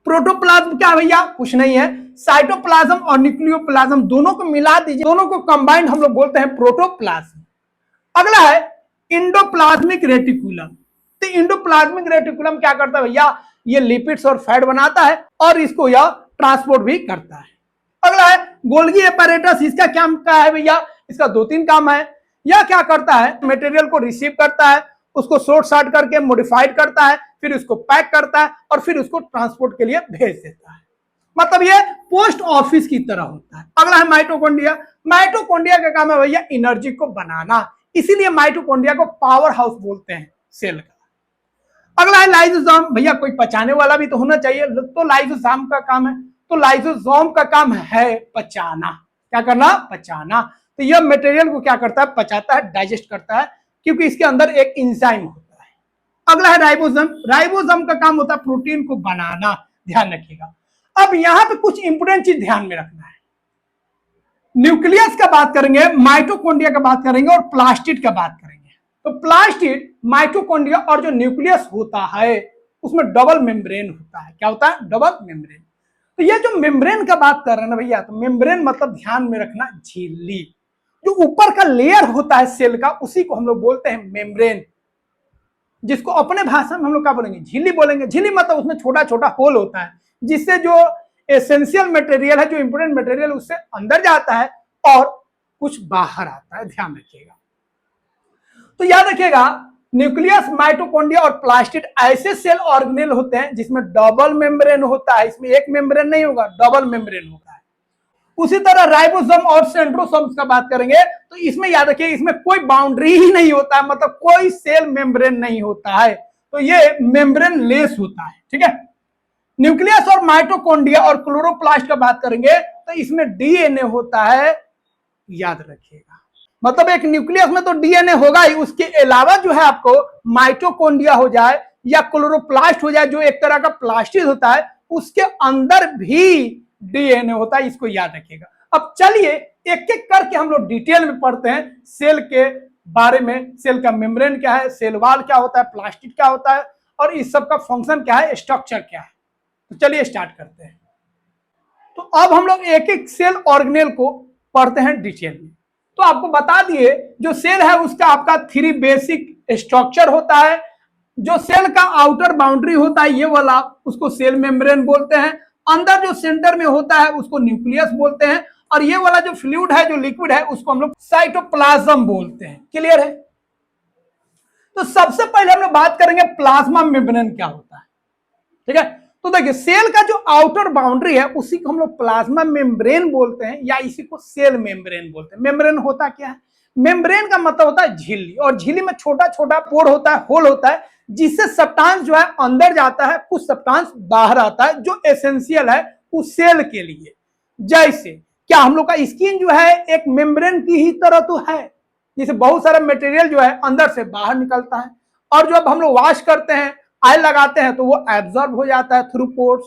S1: प्रोटोप्लाज्म क्या भैया? कुछ नहीं है, साइटोप्लाज्म और न्यूक्लियोप्लाज्म दोनों को मिला दीजिए, दोनों को कंबाइंड हम लोग बोलते हैं प्रोटोप्लाज्म। अगला है इंडोप्लाज्मिक रेटिकुलम। तो इंडोप्लाज्मिक रेटिकुलम क्या करता है भैया? ये लिपिड्स और फैट बनाता है और इसको यह ट्रांसपोर्ट भी करता है। अगला है गोल्गी एपैरेटस। इसका क्या है भैया? इसका दो तीन काम है। यह क्या करता है? मटेरियल को रिसीव करता है, उसको शॉर्ट शार्ट करके मॉडिफाइड करता है, फिर उसको पैक करता है और फिर उसको ट्रांसपोर्ट के लिए भेज देता है। मतलब ये पोस्ट ऑफिस की तरह होता है। अगला है माइटोकॉन्ड्रिया। माइटोकॉन्ड्रिया का काम है भैया एनर्जी को बनाना, इसीलिए माइटोकॉन्ड्रिया को पावर हाउस बोलते हैं सेल का। अगला है लाइसोसोम। भैया कोई पचाने वाला भी तो होना चाहिए, तो लाइसोसोम का काम है। तो लाइसोसोम का काम है पचाना। क्या करना? पचाना। तो यह मटेरियल को क्या करता है? पचाता है, डाइजेस्ट करता है, क्योंकि इसके अंदर एक एंजाइम होता है। अगला है राइबोसोम। राइबोसोम का काम होता है प्रोटीन को बनाना, ध्यान रखिएगा। अब यहां पे कुछ इंपोर्टेंट चीज ध्यान में रखना है। न्यूक्लियस का बात करेंगे, माइटोकॉन्ड्रिया का बात करेंगे और प्लास्टिड का बात करेंगे। तो प्लास्टिड, माइटोकॉन्ड्रिया और जो न्यूक्लियस होता है उसमें डबल मेम्ब्रेन होता है। क्या होता है? Double membrane. तो ये जो मेम्ब्रेन का बात कर रहे हैं ना भैया, तो मेम्ब्रेन मतलब ध्यान में रखना झिल्ली, जो ऊपर का लेयर होता है सेल का, उसी को हम लोग बोलते हैं मेम्ब्रेन, जिसको अपने भाषा में हम लोग क्या बोलेंगे? झिल्ली बोलेंगे। झिल्ली मतलब उसमें छोटा छोटा होल होता है, जिससे जो एसेंशियल मटेरियल है, जो इंपोर्टेंट मटेरियल, उससे अंदर जाता है और कुछ बाहर आता है। ध्यान रखिएगा। तो याद रखिएगा, न्यूक्लियस, माइटोकॉन्ड्रिया और प्लास्टिड ऐसे सेल ऑर्गेनेल होते हैं जिसमें डबल मेम्ब्रेन होता है। इसमें एक मेम्ब्रेन नहीं होगा, डबल मेम्ब्रेन होता है। उसी तरह राइबोसोम और सेंट्रोसोम का बात करेंगे तो इसमें याद रखिए, इसमें कोई बाउंड्री ही नहीं होता है, मतलब कोई सेल मेम्ब्रेन नहीं होता है। तो ये मेम्ब्रेन लेस होता है। ठीक है। न्यूक्लियस और माइटोकॉन्ड्रिया और क्लोरोप्लास्ट का बात करेंगे तो इसमें डीएनए होता है, याद रखिएगा। मतलब एक न्यूक्लियस में तो डीएनए होगा ही, उसके अलावा जो है आपको माइटोकॉन्ड्रिया हो जाए या क्लोरोप्लास्ट हो जाए, जो एक तरह का प्लास्टिड होता है, उसके अंदर भी डीएनए होता है। इसको याद रखिएगा। अब चलिए एक एक करके हम लोग डिटेल में पढ़ते हैं सेल के बारे में। सेल का मेम्ब्रेन क्या है, सेल वॉल क्या होता है, प्लास्टिड क्या होता है, और इस सब का फंक्शन क्या है, स्ट्रक्चर क्या है। तो चलिए स्टार्ट करते हैं। तो अब हम लोग एक एक सेल ऑर्गेनेल को पढ़ते हैं डिटेल में। तो आपको बता दिए, जो सेल है उसका आपका 3 बेसिक स्ट्रक्चर होता है। जो सेल का आउटर बाउंड्री होता है ये वाला, उसको सेल मेम्ब्रेन बोलते हैं। अंदर जो सेंटर में होता है उसको न्यूक्लियस बोलते हैं, और ये वाला जो फ्लूइड है, जो लिक्विड है, उसको हम लोग साइटोप्लाज्म बोलते हैं। क्लियर है? तो सबसे पहले हम लोग बात करेंगे प्लाज्मा मेम्ब्रेन क्या होता है। ठीक है। तो देखिए, सेल का जो आउटर बाउंड्री है उसी को हम लोग प्लाज्मा मेम्ब्रेन बोलते हैं, या इसी को सेल मेम्ब्रेन बोलते हैं। मेम्ब्रेन होता क्या है? मेम्ब्रेन का मतलब होता है झिल्ली, और झिल्ली में छोटा छोटा पोर होता है, होल होता है, जिससे सब्सटेंस जो है अंदर जाता है, कुछ सब्सटेंस बाहर आता है, जो एसेंशियल है उस सेल के लिए। जैसे क्या हम लोग का स्किन जो है एक मेम्ब्रेन की ही तरह तो है, जिसे बहुत सारा मटेरियल जो है अंदर से बाहर निकलता है, और जब हम लोग वॉश करते हैं, ऑयल लगाते हैं, तो वो एब्जॉर्ब हो जाता है थ्रू पोर्स।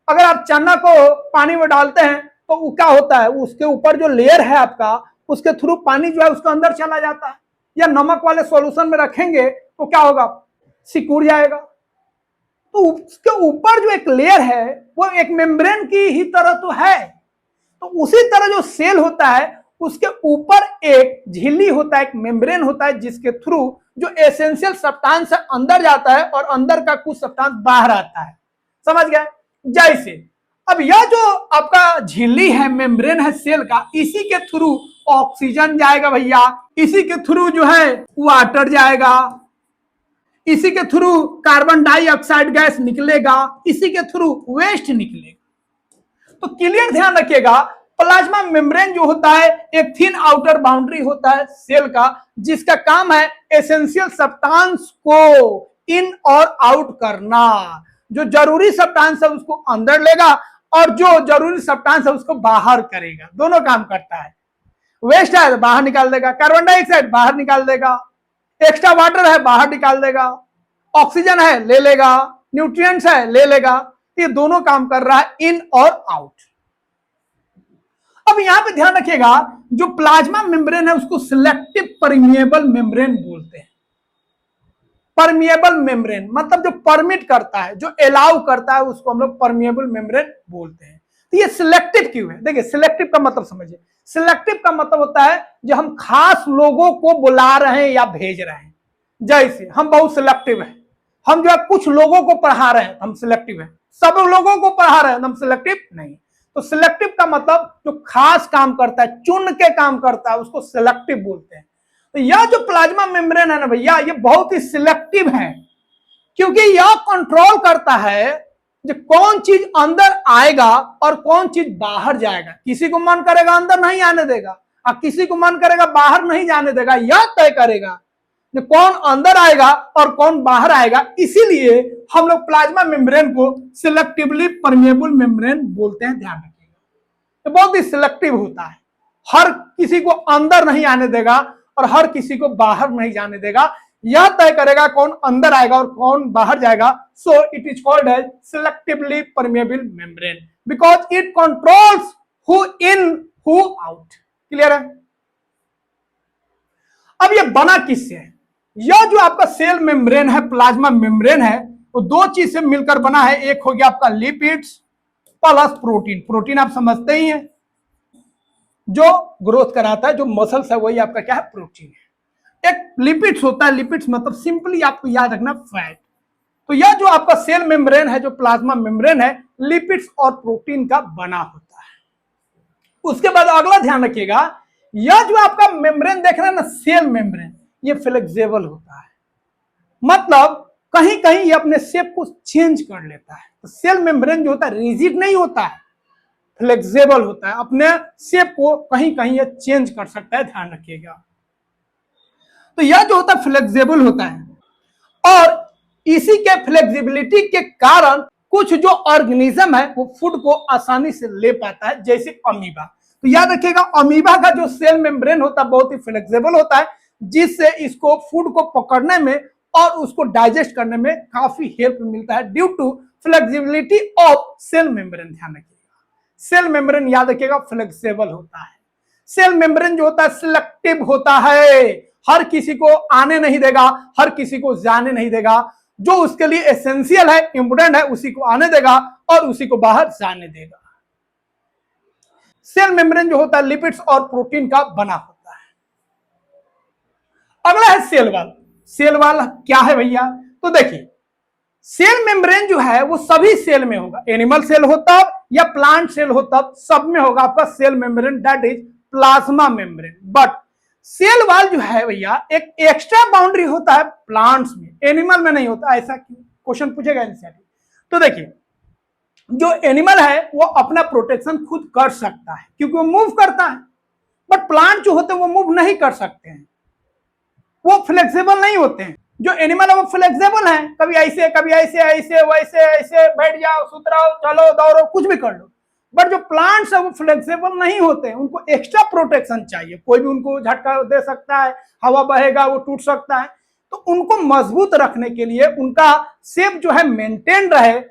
S1: अगर आप चना को पानी में डालते हैं तो वो क्या होता है, उसके ऊपर जो लेयर है आपका, उसके थ्रू पानी जो है उसके अंदर चला जाता है। या नमक वाले सॉल्यूशन में रखेंगे तो क्या होगा, सिकुड़ जाएगा। तो उसके ऊपर जो एक लेयर है वो एक मेम्ब्रेन की ही तरह तो है। तो उसी तरह जो सेल होता है उसके ऊपर एक झिल्ली होता है, एक मेम्ब्रेन होता है, जिसके थ्रू जो एसेंशियल सब्सटेंस अंदर जाता है और अंदर का कुछ सब्सटेंस बाहर आता है। समझ गए? जैसे अब यह जो आपका झिल्ली है, मेम्ब्रेन है सेल का, इसी के थ्रू ऑक्सीजन जाएगा भैया, इसी के थ्रू जो है वाटर जाएगा, इसी के थ्रू कार्बन डाइऑक्साइड गैस निकलेगा, इसी के थ्रू वेस्ट निकलेगा। तो क्लियर ध्यान रखिएगा, प्लाज्मा मेम्ब्रेन जो होता है एक थिन आउटर बाउंड्री होता है सेल का, जिसका काम है एसेंशियल सब्सटेंस को इन और आउट करना। जो जरूरी सब्सटेंस है उसको अंदर लेगा, और जो जरूरी सब्सटेंस है उसको बाहर करेगा। दोनों काम करता है। वेस्ट है बाहर निकाल देगा, कार्बन डाइऑक्साइड बाहर निकाल देगा, एक्स्ट्रा वाटर है बाहर निकाल देगा, ऑक्सीजन है ले लेगा, न्यूट्रिएंट्स है ले लेगा। ये दोनों काम कर रहा है, इन और आउट। अब यहां पे ध्यान रखिएगा, जो प्लाज्मा मेम्ब्रेन है उसको सिलेक्टिव परमिएबल मेम्ब्रेन बोलते हैं। परमिएबल मेम्ब्रेन मतलब जो परमिट करता है, जो अलाउ करता है, उसको हम लोग परमिएबल मेम्ब्रेन बोलते हैं। तो ये सिलेक्टिव क्यों है? देखिए, सिलेक्टिव का मतलब समझिए। सिलेक्टिव का मतलब होता है जो हम खास लोगों को बुला रहे हैं या भेज रहे हैं। जैसे हम बहुत सिलेक्टिव हैं, हम जो है कुछ लोगों को पढ़ा रहे हैं, हम सिलेक्टिव हैं। सब लोगों को पढ़ा रहे हैं, हम सिलेक्टिव नहीं। तो सिलेक्टिव का मतलब जो खास काम करता है, चुन के काम करता है, उसको सिलेक्टिव बोलते हैं। तो यह जो प्लाज्मा मेम्ब्रेन है ना भैया, ये बहुत ही सिलेक्टिव है, क्योंकि यह कंट्रोल करता है जो कौन चीज अंदर आएगा और कौन चीज बाहर जाएगा। किसी को मन करेगा अंदर नहीं आने देगा, और किसी को मन करेगा बाहर नहीं जाने देगा। यह तय करेगा कि कौन अंदर आएगा और कौन बाहर आएगा। इसीलिए हम लोग प्लाज्मा मेम्ब्रेन को सिलेक्टिवली परमिएबल मेम्ब्रेन बोलते हैं। ध्यान रखिएगा, तो बहुत ही सिलेक्टिव होता है, हर किसी को अंदर नहीं आने देगा और हर किसी को बाहर नहीं जाने देगा। यह तय करेगा कौन अंदर आएगा और कौन बाहर जाएगा। So it is called as selectively permeable membrane because it controls who in who out. Clear है? अब ये बना किससे है? यह जो आपका सेल मेम्ब्रेन है, प्लाज्मा मेम्ब्रेन है, तो दो चीज से मिलकर बना है। एक हो गया आपका लिपिड्स प्लस प्रोटीन। प्रोटीन आप समझते ही हैं, जो ग्रोथ कराता है, जो मसल्स है वही आपका क्या है? प्रोटीन है। एक लिपिड्स होता है, लिपिड्स मतलब सिंपली आपको याद रखना फैट। तो यह जो आपका सेल मेम्ब्रेन है, जो प्लाज्मा मेम्ब्रेन है, लिपिड्स और प्रोटीन का बना होता है। उसके बाद अगला ध्यान रखिएगा, यह जो आपका मेम्ब्रेन देख रहे हैं ना, सेल मेम्ब्रेन, ये फ्लेक्सिबल होता है। मतलब कहीं कहीं ये अपने शेप को चेंज कर लेता है। तो सेल मेम्ब्रेन जो होता है रिजिड नहीं होता है, फ्लेक्सिबल होता है। अपने शेप को कहीं कहीं ये चेंज कर सकता है, ध्यान रखिएगा। तो यह जो होता है फ्लेक्सिबल होता है, और इसी के फ्लेक्सिबिलिटी के कारण कुछ जो ऑर्गेनिज्म है वो फूड को आसानी से ले पाता है, जैसे अमीबा। तो याद रखिएगा, अमीबा का जो सेल मेम्ब्रेन होता है बहुत ही फ्लेक्सिबल होता है, जिससे इसको फूड को पकड़ने में और उसको डाइजेस्ट करने में काफी हेल्प मिलता है due to flexibility of cell membrane. ध्यान रखिएगा, सेल मेम्ब्रेन याद रखिएगा फ्लेक्सिबल होता है। सेल मेम्ब्रेन जो होता है सिलेक्टिव होता है, हर किसी को आने नहीं देगा, हर किसी को जाने नहीं देगा। जो उसके लिए एसेंशियल है, इंपोर्टेंट है, उसी को आने देगा और उसी को बाहर जाने देगा। सेल मेम्ब्रेन जो होता है लिपिड्स और प्रोटीन का बना होता है। अगला है सेल वॉल। सेल वॉल क्या है भैया? तो देखिए, सेल मेम्ब्रेन जो है वो सभी सेल में होगा, एनिमल सेल होता या प्लांट सेल होता, सब में होगा आपका cell membrane, that is plasma membrane. But cell wall जो है भैया एक एक्स्ट्रा बाउंड्री होता है प्लांट्स में, एनिमल में नहीं होता। ऐसा क्यों? क्वेश्चन पूछेगा इनसे। तो देखिए, जो एनिमल है वो अपना प्रोटेक्शन खुद कर सकता है क्योंकि वो मूव करता है, बट प्लांट जो होते हैं वो मूव नहीं कर सकते हैं, वो फ्लेक्सिबल नहीं होते हैं। जो एनिमल है वो फ्लेक्सिबल है, कभी ऐसे कभी ऐसे, ऐसे वैसे, ऐसे बैठ जाओ, सुत रहो, चलो दौड़ो, कुछ भी कर लो। बट जो प्लांट्स है वो फ्लेक्सिबल नहीं होते हैं, उनको एक्स्ट्रा प्रोटेक्शन चाहिए। कोई भी उनको झटका दे सकता है, हवा बहेगा वो टूट सकता है। तो उनको मजबूत रखने के लिए, उनका शेप जो है मेंटेन रहे,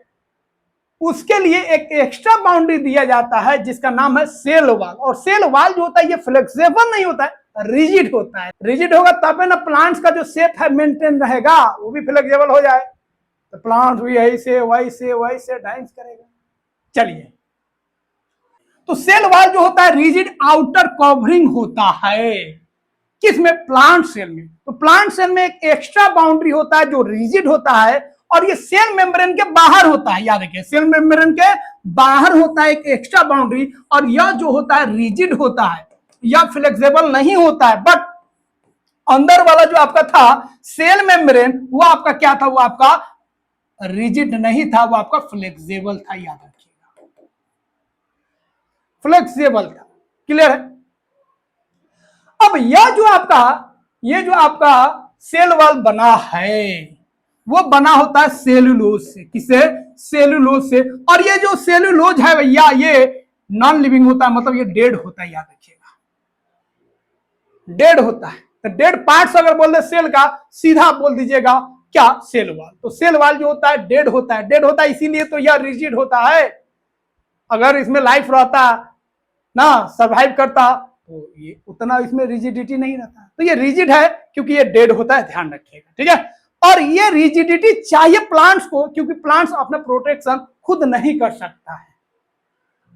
S1: उसके लिए एक एक्स्ट्रा बाउंड्री दिया जाता है जिसका नाम है सेल वॉल। और सेल वॉल जो होता है ये फ्लेक्सिबल नहीं होता है, रिजिड होता है। रिजिड होगा तब ना प्लांट्स का जो शेप है मेंटेन रहेगा, वो भी फ्लेक्सिबल हो जाए, तो प्लांट भी ऐसे वैसे वैसे डांस करेगा। चलिए, तो सेल वॉल जो होता है रिजिड आउटर कवरिंग होता है, किसमें? प्लांट सेल में। तो प्लांट सेल में एक एक्स्ट्रा बाउंड्री होता है जो रिजिड होता है, और ये सेल मेम्ब्रेन के बाहर होता है। याद रखिए, सेल मेम्ब्रेन के बाहर होता है एक एक्स्ट्रा बाउंड्री, और यह जो होता है रिजिड होता है, यह फ्लेक्सिबल नहीं होता है। बट अंदर वाला जो आपका था सेल मेम्ब्रेन, वो आपका क्या था? वो आपका रिजिड नहीं था, वो आपका फ्लेक्सिबल था। याद रखिएगा, फ्लेक्सिबल था। क्लियर है? अब यह जो आपका, ये जो आपका सेल वॉल बना है वो बना होता है सेलुलोज से। किससे? सेलुलोज से। और ये जो सेलुलोज है भैया ये नॉन लिविंग होता है, मतलब ये डेड होता है। याद रखिएगा, डेड होता है। तो डेड पार्ट्स अगर बोल दे सेल का, सीधा बोल दीजिएगा क्या? Cell wall. तो सेल वॉल जो होता है डेड होता है। डेड होता है इसीलिए तो यह रिजिड होता है। अगर इसमें लाइफ रहता ना, सर्वाइव करता, तो ये उतना इसमें रिजिडिटी नहीं रहता। तो ये रिजिड है क्योंकि ये डेड होता है, ध्यान रखिएगा। ठीक है? और ये रिजिडिटी चाहिए प्लांट्स को, क्योंकि प्लांट्स अपना प्रोटेक्शन खुद नहीं कर सकता है।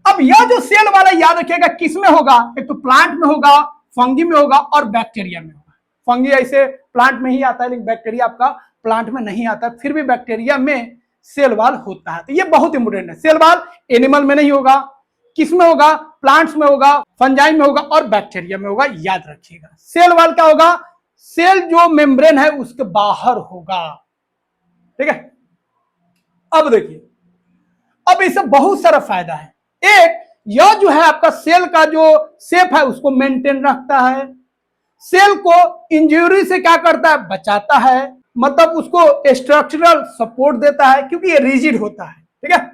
S1: अब यह जो सेल वाला याद रखिएगा किस में होगा? एक तो प्लांट में होगा, फंगी में होगा और बैक्टीरिया में होगा। फंगी ऐसे प्लांट में ही आता है, लेकिन बैक्टीरिया आपका प्लांट में नहीं आता, फिर भी बैक्टीरिया में सेल वॉल होता है। तो ये बहुत इंपोर्टेंट है। सेल वॉल एनिमल में नहीं होगा, किस में होगा? प्लांट्स में होगा, फंजाई में होगा और बैक्टीरिया में होगा। याद रखिएगा, सेल वॉल क्या होगा? सेल जो मेम्ब्रेन है उसके बाहर होगा। ठीक है? अब देखिए, अब इससे बहुत सारा फायदा है। एक, यह जो है आपका सेल का जो शेप है उसको मेंटेन रखता है, सेल को इंजरी से क्या करता है? बचाता है, मतलब उसको स्ट्रक्चरल सपोर्ट देता है क्योंकि ये रिजिड होता है। ठीक है?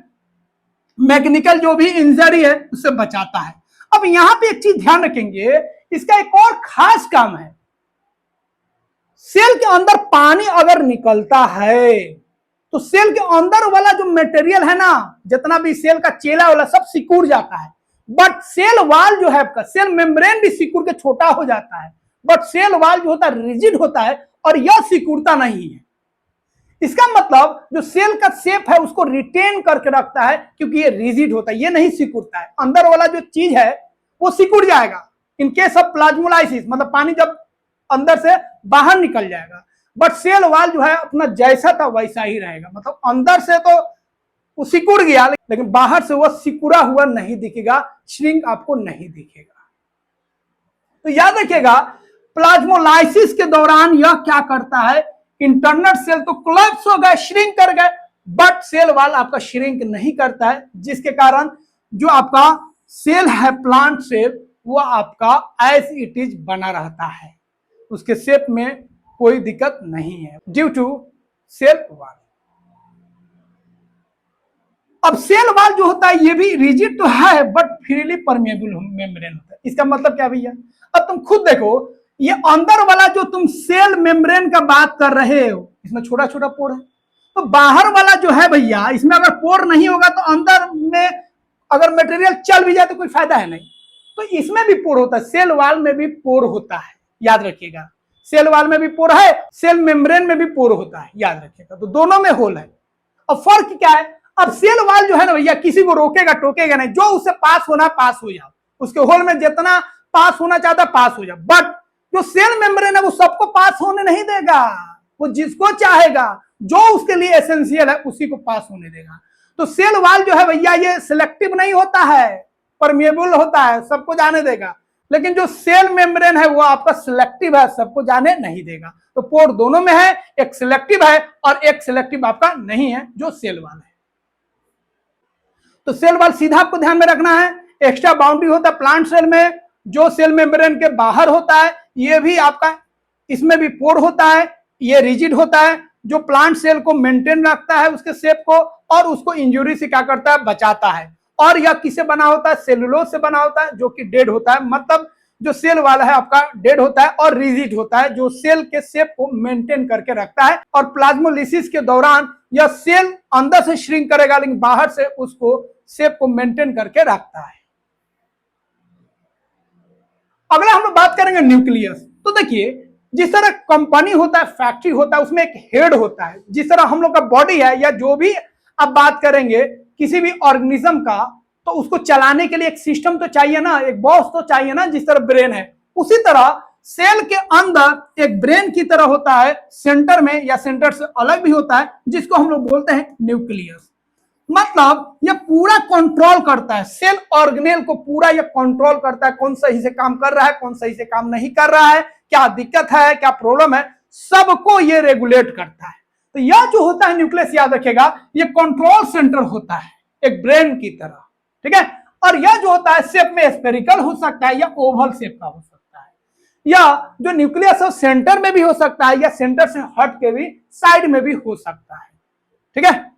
S1: मैकेनिकल जो भी इंजरी है उससे बचाता है। अब यहां पे एक चीज ध्यान रखेंगे, इसका एक और खास काम है। सेल के अंदर पानी अगर निकलता है तो सेल के अंदर वाला जो मटेरियल है ना, जितना भी सेल का चेला वाला सब सिकुड़ जाता है। बट सेल वाल जो है आपका, सेल मेम्ब्रेन भी सिकुड़ के छोटा हो जाता है, बट सेल वाल जो होता है रिजिड होता है और यह सिकुड़ता नहीं है। इसका मतलब जो सेल का शेप है उसको रिटेन करके रखता है, क्योंकि ये रिजिड होता है, ये नहीं सिकुड़ता है। अंदर वाला जो चीज है वो सिकुड़ जाएगा इन केस ऑफ प्लाज्मोलाइसिस, मतलब पानी जब अंदर से बाहर निकल जाएगा। बट सेल वाल जो है अपना जैसा था वैसा ही रहेगा, मतलब अंदर से तो वो सिकुड़ गया लेकिन बाहर से वो सिकुड़ा हुआ नहीं दिखेगा, श्रिंक आपको नहीं दिखेगा। तो याद रखिएगा, प्लाज्मोलाइसिस के दौरान यह क्या करता है, इंटरनल सेल तो कोलैप्स हो गए, श्रिंक कर गए, बट सेल वाल आपका श्रिंक नहीं करता है, जिसके कारण जो आपका सेल है प्लांट सेल वो आपका एज इट इज बना रहता है, उसके शेप में कोई दिक्कत नहीं है ड्यू टू सेल वाल। अब सेल वाल जो होता है ये भी रिजिड तो है बट फ्रीली परमेबल मेम्ब्रेन होता है। इसका मतलब क्या भैया, अब तुम खुद देखो, ये अंदर वाला जो तुम सेल मेम्ब्रेन का बात कर रहे हो इसमें छोटा छोटा पोर है, तो बाहर वाला जो है भैया इसमें अगर पोर नहीं होगा तो अंदर में अगर मटेरियल चल भी जाए तो कोई फायदा है नहीं। तो इसमें भी पोर होता है, सेल वाल में भी पोर होता है, याद रखिएगा। सेल वाल में भी पोर है, सेल मेम्ब्रेन में भी पोर होता है, याद रखिएगा। तो दोनों में होल है। अब फर्क क्या है, अब सेल वाल जो है ना भैया किसी को रोकेगा टोकेगा नहीं, जो उससे पास होना पास हो जाओ, उसके होल में जितना पास होना चाहता पास हो जाओ। बट जो सेल मेम्ब्रेन है वो सबको पास होने नहीं देगा, वो जिसको चाहेगा जो उसके लिए एसेंशियल है उसी को पास होने देगा। तो सेल वाल जो है भैया ये सिलेक्टिव नहीं होता है, परमेबल होता है, सबको जाने देगा। लेकिन जो सेल मेम्ब्रेन है वो आपका सिलेक्टिव है, सबको जाने नहीं देगा। तो पोर दोनों में है, एक सिलेक्टिव है और एक सिलेक्टिव आपका नहीं है जो सेल वाल है। तो सेल वाल सीधा आपको ध्यान में रखना है, एक्स्ट्रा बाउंड्री होता है प्लांट सेल में, जो सेल मेम्ब्रेन के बाहर होता है ये भी आपका, इसमें भी पोर होता है, ये रिजिड होता है, जो प्लांट सेल को मेंटेन रखता है उसके शेप को, और उसको इंजुरी से क्या करता है, बचाता है। और यह किससे बना होता है, सेलुलोज से बना होता है जो कि डेड होता है, मतलब जो सेल वाला है आपका डेड होता है, और रिजिड होता है जो सेल के शेप को मेंटेन करके रखता है। और प्लाज्मोलिसिस के दौरान यह सेल अंदर से श्रिंक करेगा लेकिन बाहर से उसको शेप को मेंटेन करके रखता है। अगला हम लोग बात करेंगे न्यूक्लियस। तो देखिए, जिस तरह कंपनी होता है, फैक्ट्री होता है, उसमें एक हेड होता है। जिस तरह हम लोग का बॉडी है या जो भी अब बात करेंगे किसी भी ऑर्गेनिज्म का, तो उसको चलाने के लिए एक सिस्टम तो चाहिए ना, एक बॉस तो चाहिए ना, जिस तरह ब्रेन है। उसी तरह सेल के अंदर एक ब्रेन की तरह होता है, सेंटर में या सेंटर से अलग भी होता है, जिसको हम लोग बोलते हैं न्यूक्लियस। मतलब ये पूरा कंट्रोल करता है, सेल ऑर्गेनेल को पूरा ये कंट्रोल करता है, कौन सही से काम कर रहा है, कौन सही से काम नहीं कर रहा है, क्या दिक्कत है, क्या प्रॉब्लम है, सबको ये रेगुलेट करता है। तो यह जो होता है न्यूक्लियस, याद रखेगा, ये कंट्रोल सेंटर होता है एक ब्रेन की तरह, ठीक है। और यह जो होता है शेप में स्फेरिकल हो सकता है या ओवल शेप का हो सकता है, या जो न्यूक्लियस है सेंटर में भी हो सकता है या सेंटर से हट के भी साइड में भी हो सकता है, ठीक है।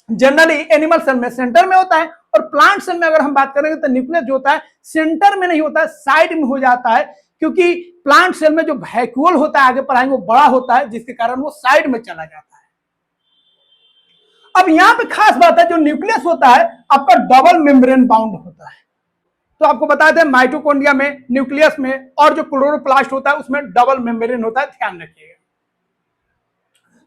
S1: जनरली एनिमल सेल में सेंटर में होता है, और प्लांट सेल में अगर हम बात करेंगे तो न्यूक्लियस जो होता है सेंटर में नहीं होता है, साइड में हो जाता है, क्योंकि प्लांट सेल में जो वैक्यूल होता है, आगे पढ़ाएंगे, वो बड़ा होता है, जिसके कारण वो साइड में चला जाता है। अब यहां पे खास बात है, जो न्यूक्लियस होता है आपका डबल मेम्ब्रेन बाउंड होता है। तो आपको बता दें, माइटोकॉन्ड्रिया में, न्यूक्लियस में, और जो क्लोरोप्लास्ट होता है उसमें डबल मेम्ब्रेन होता है, ध्यान रखिएगा।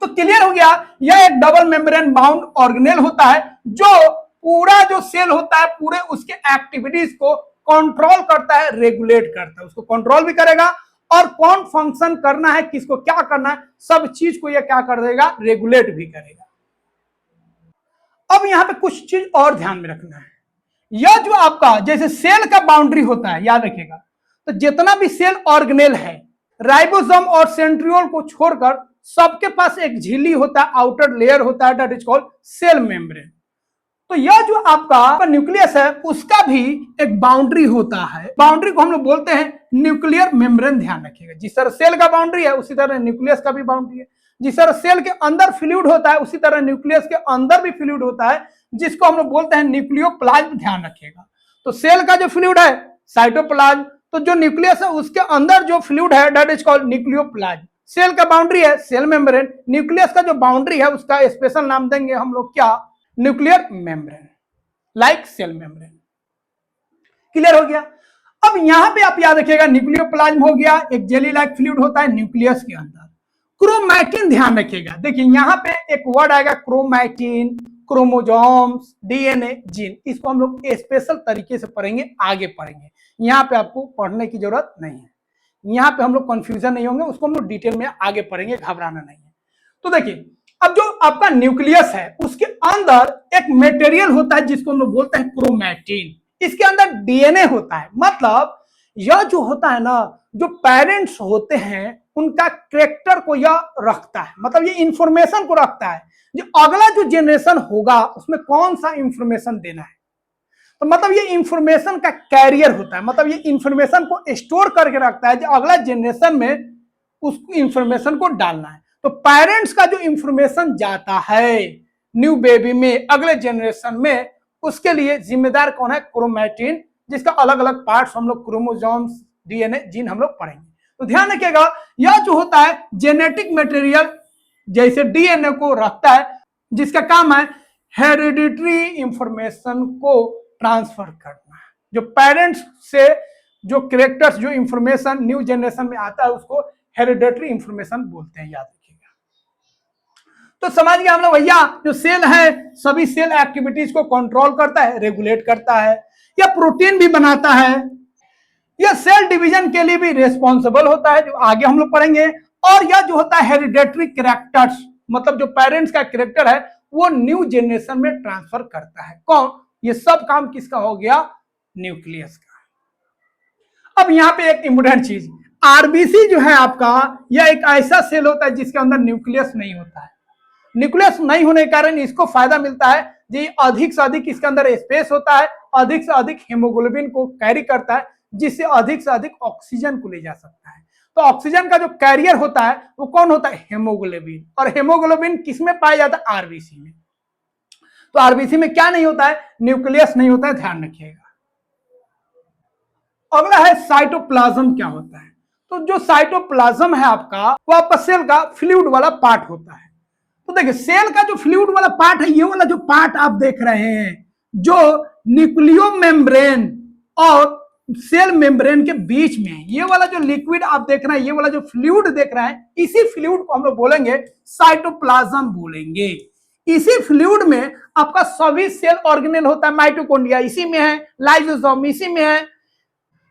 S1: तो क्लियर हो गया, यह एक डबल मेम्ब्रेन बाउंड ऑर्गेनेल होता है जो पूरा जो सेल होता है पूरे उसके एक्टिविटीज को कंट्रोल करता है, रेगुलेट करता है, उसको कंट्रोल भी करेगा, और कौन फंक्शन करना है, किसको क्या करना है, सब चीज को यह क्या कर देगा, रेगुलेट भी करेगा। अब यहां पे कुछ चीज और ध्यान में रखना है, यह जो आपका जैसे सेल का बाउंड्री होता है, याद रखिएगा, तो जितना भी सेल ऑर्गेनेल है, राइबोसोम और सेंट्रियोल को छोड़कर सबके पास एक झिल्ली होता है, आउटर लेयर होता है, that is called cell membrane. तो यह जो आपका न्यूक्लियस है उसका भी एक बाउंड्री होता है, बाउंड्री को हम लोग बोलते हैं न्यूक्लियर मेम्ब्रेन, ध्यान रखिएगा। जिस तरह सेल का बाउंड्री है उसी तरह न्यूक्लियस का भी बाउंड्री है। जिस तरह सेल के अंदर फ्लूइड होता है उसी तरह न्यूक्लियस के अंदर भी फ्लूइड होता है, जिसको हम लोग बोलते हैं न्यूक्लियोप्लाज्म, ध्यान रखिएगा। तो सेल का जो फ्लूइड है साइटोप्लाज्म, तो जो न्यूक्लियस है उसके अंदर जो फ्लूइड है that is called nucleoplasm. Cell का बाउंड्री है सेल मेम्ब्रेन, न्यूक्लियस का जो बाउंड्री है उसका स्पेशल नाम देंगे हम लोग क्या, nuclear membrane, like cell membrane. Clear हो गया। अब यहां पे आप याद रखिएगा न्यूक्लियोप्लाज्म हो गया, एक जेली लाइक फ्लूइड होता है न्यूक्लियस के अंदर। क्रोमैटिन ध्यान रखिएगा, देखिए यहां पे एक वर्ड आएगा क्रोमैटिन, क्रोमोसोम्स, डीएनए, जीन, इसको हम लोग स्पेशल तरीके से पढ़ेंगे, आगे पढ़ेंगे, यहां पे आपको पढ़ने की जरूरत नहीं है, यहां पे हम लोग कंफ्यूजन नहीं होंगे, उसको हम लोग डिटेल में आगे पढ़ेंगे, घबराना नहीं है। तो देखिए अब जो आपका न्यूक्लियस है उसके अंदर एक मटेरियल होता है जिसको हम लोग बोलते हैं क्रोमैटिन, इसके अंदर डीएनए होता है, मतलब यह जो होता है ना, जो पेरेंट्स होते हैं उनका कैरेक्टर को यह रखता है, मतलब ये इंफॉर्मेशन को रखता है, जो अगला जो जनरेशन होगा उसमें कौन सा इंफॉर्मेशन देना है, तो मतलब ये इंफॉर्मेशन का कैरियर होता है, मतलब ये इंफॉर्मेशन को स्टोर करके रखता है, जो अगला जनरेशन में उस इंफॉर्मेशन को डालना है। तो पेरेंट्स का जो इंफॉर्मेशन जाता है न्यू बेबी में, अगले जनरेशन में, उसके लिए जिम्मेदार कौन है, क्रोमैटिन, जिसका अलग अलग पार्ट्स हम लोग क्रोमोसोम्स, डीएनए, जीन हम लोग पढ़ेंगे। तो ध्यान रखिएगा यह जो होता है जेनेटिक मटेरियल जैसे डीएनए को रखता है, जिसका काम है हेरिडिटरी इंफॉर्मेशन को ट्रांसफर करना, जो पेरेंट्स से जो कैरेक्टर्स, जो इंफॉर्मेशन न्यू जनरेशन में आता है उसको हेरिडिटरी इंफॉर्मेशन बोलते हैं, याद रखिएगा। तो समझ गया हम लोग भैया, जो सेल है सभी सेल एक्टिविटीज को कंट्रोल करता है, रेगुलेट करता है, या प्रोटीन भी बनाता है, यह सेल डिवीजन के लिए भी रिस्पॉन्सिबल होता है, जो आगे हम लोग पढ़ेंगे। और यह जो होता है हेरिडेटरी कैरेक्टर्स, मतलब जो पेरेंट्स का कैरेक्टर है वो न्यू जनरेशन में ट्रांसफर करता है, कौन, ये सब काम किसका हो गया, न्यूक्लियस का। अब यहाँ पे एक इंपोर्टेंट चीज, आरबीसी जो है आपका, यह एक ऐसा सेल होता है जिसके अंदर न्यूक्लियस नहीं होता है। न्यूक्लियस नहीं होने के कारण इसको फायदा मिलता है जी, अधिक से अधिक इसके अंदर स्पेस होता है, अधिक से अधिक हेमोग्लोबिन को कैरी करता है, जिससे अधिक से अधिक ऑक्सीजन को ले जा सकता है। तो ऑक्सीजन का जो कैरियर होता है वो कौन होता है, हेमोग्लोबिन, और हेमोग्लोबिन किसमें पाया जाता है, आरबीसी में। तो आरबीसी में क्या नहीं होता है, न्यूक्लियस नहीं होता है, ध्यान रखिएगा। अगला है साइटोप्लाज्म क्या होता है। तो जो साइटोप्लाज्म है आपका, वो आपका सेल का फ्लूइड वाला पार्ट होता है। तो देखिए सेल का जो फ्लूइड वाला पार्ट है, ये वाला जो पार्ट आप देख रहे हैं, जो न्यूक्लियो मेम्ब्रेन और सेल मेम्ब्रेन के बीच में, ये वाला जो लिक्विड आप देख रहे हैं, ये वाला जो फ्लूइड देख रहे हैं, इसी फ्लूइड को हम लोग बोलेंगे साइटोप्लाज्म बोलेंगे। इसी फ्लूइड में आपका सभी सेल ऑर्गेनेल होता है, माइटोकॉन्ड्रिया इसी में है, लाइसोसोम इसी में है,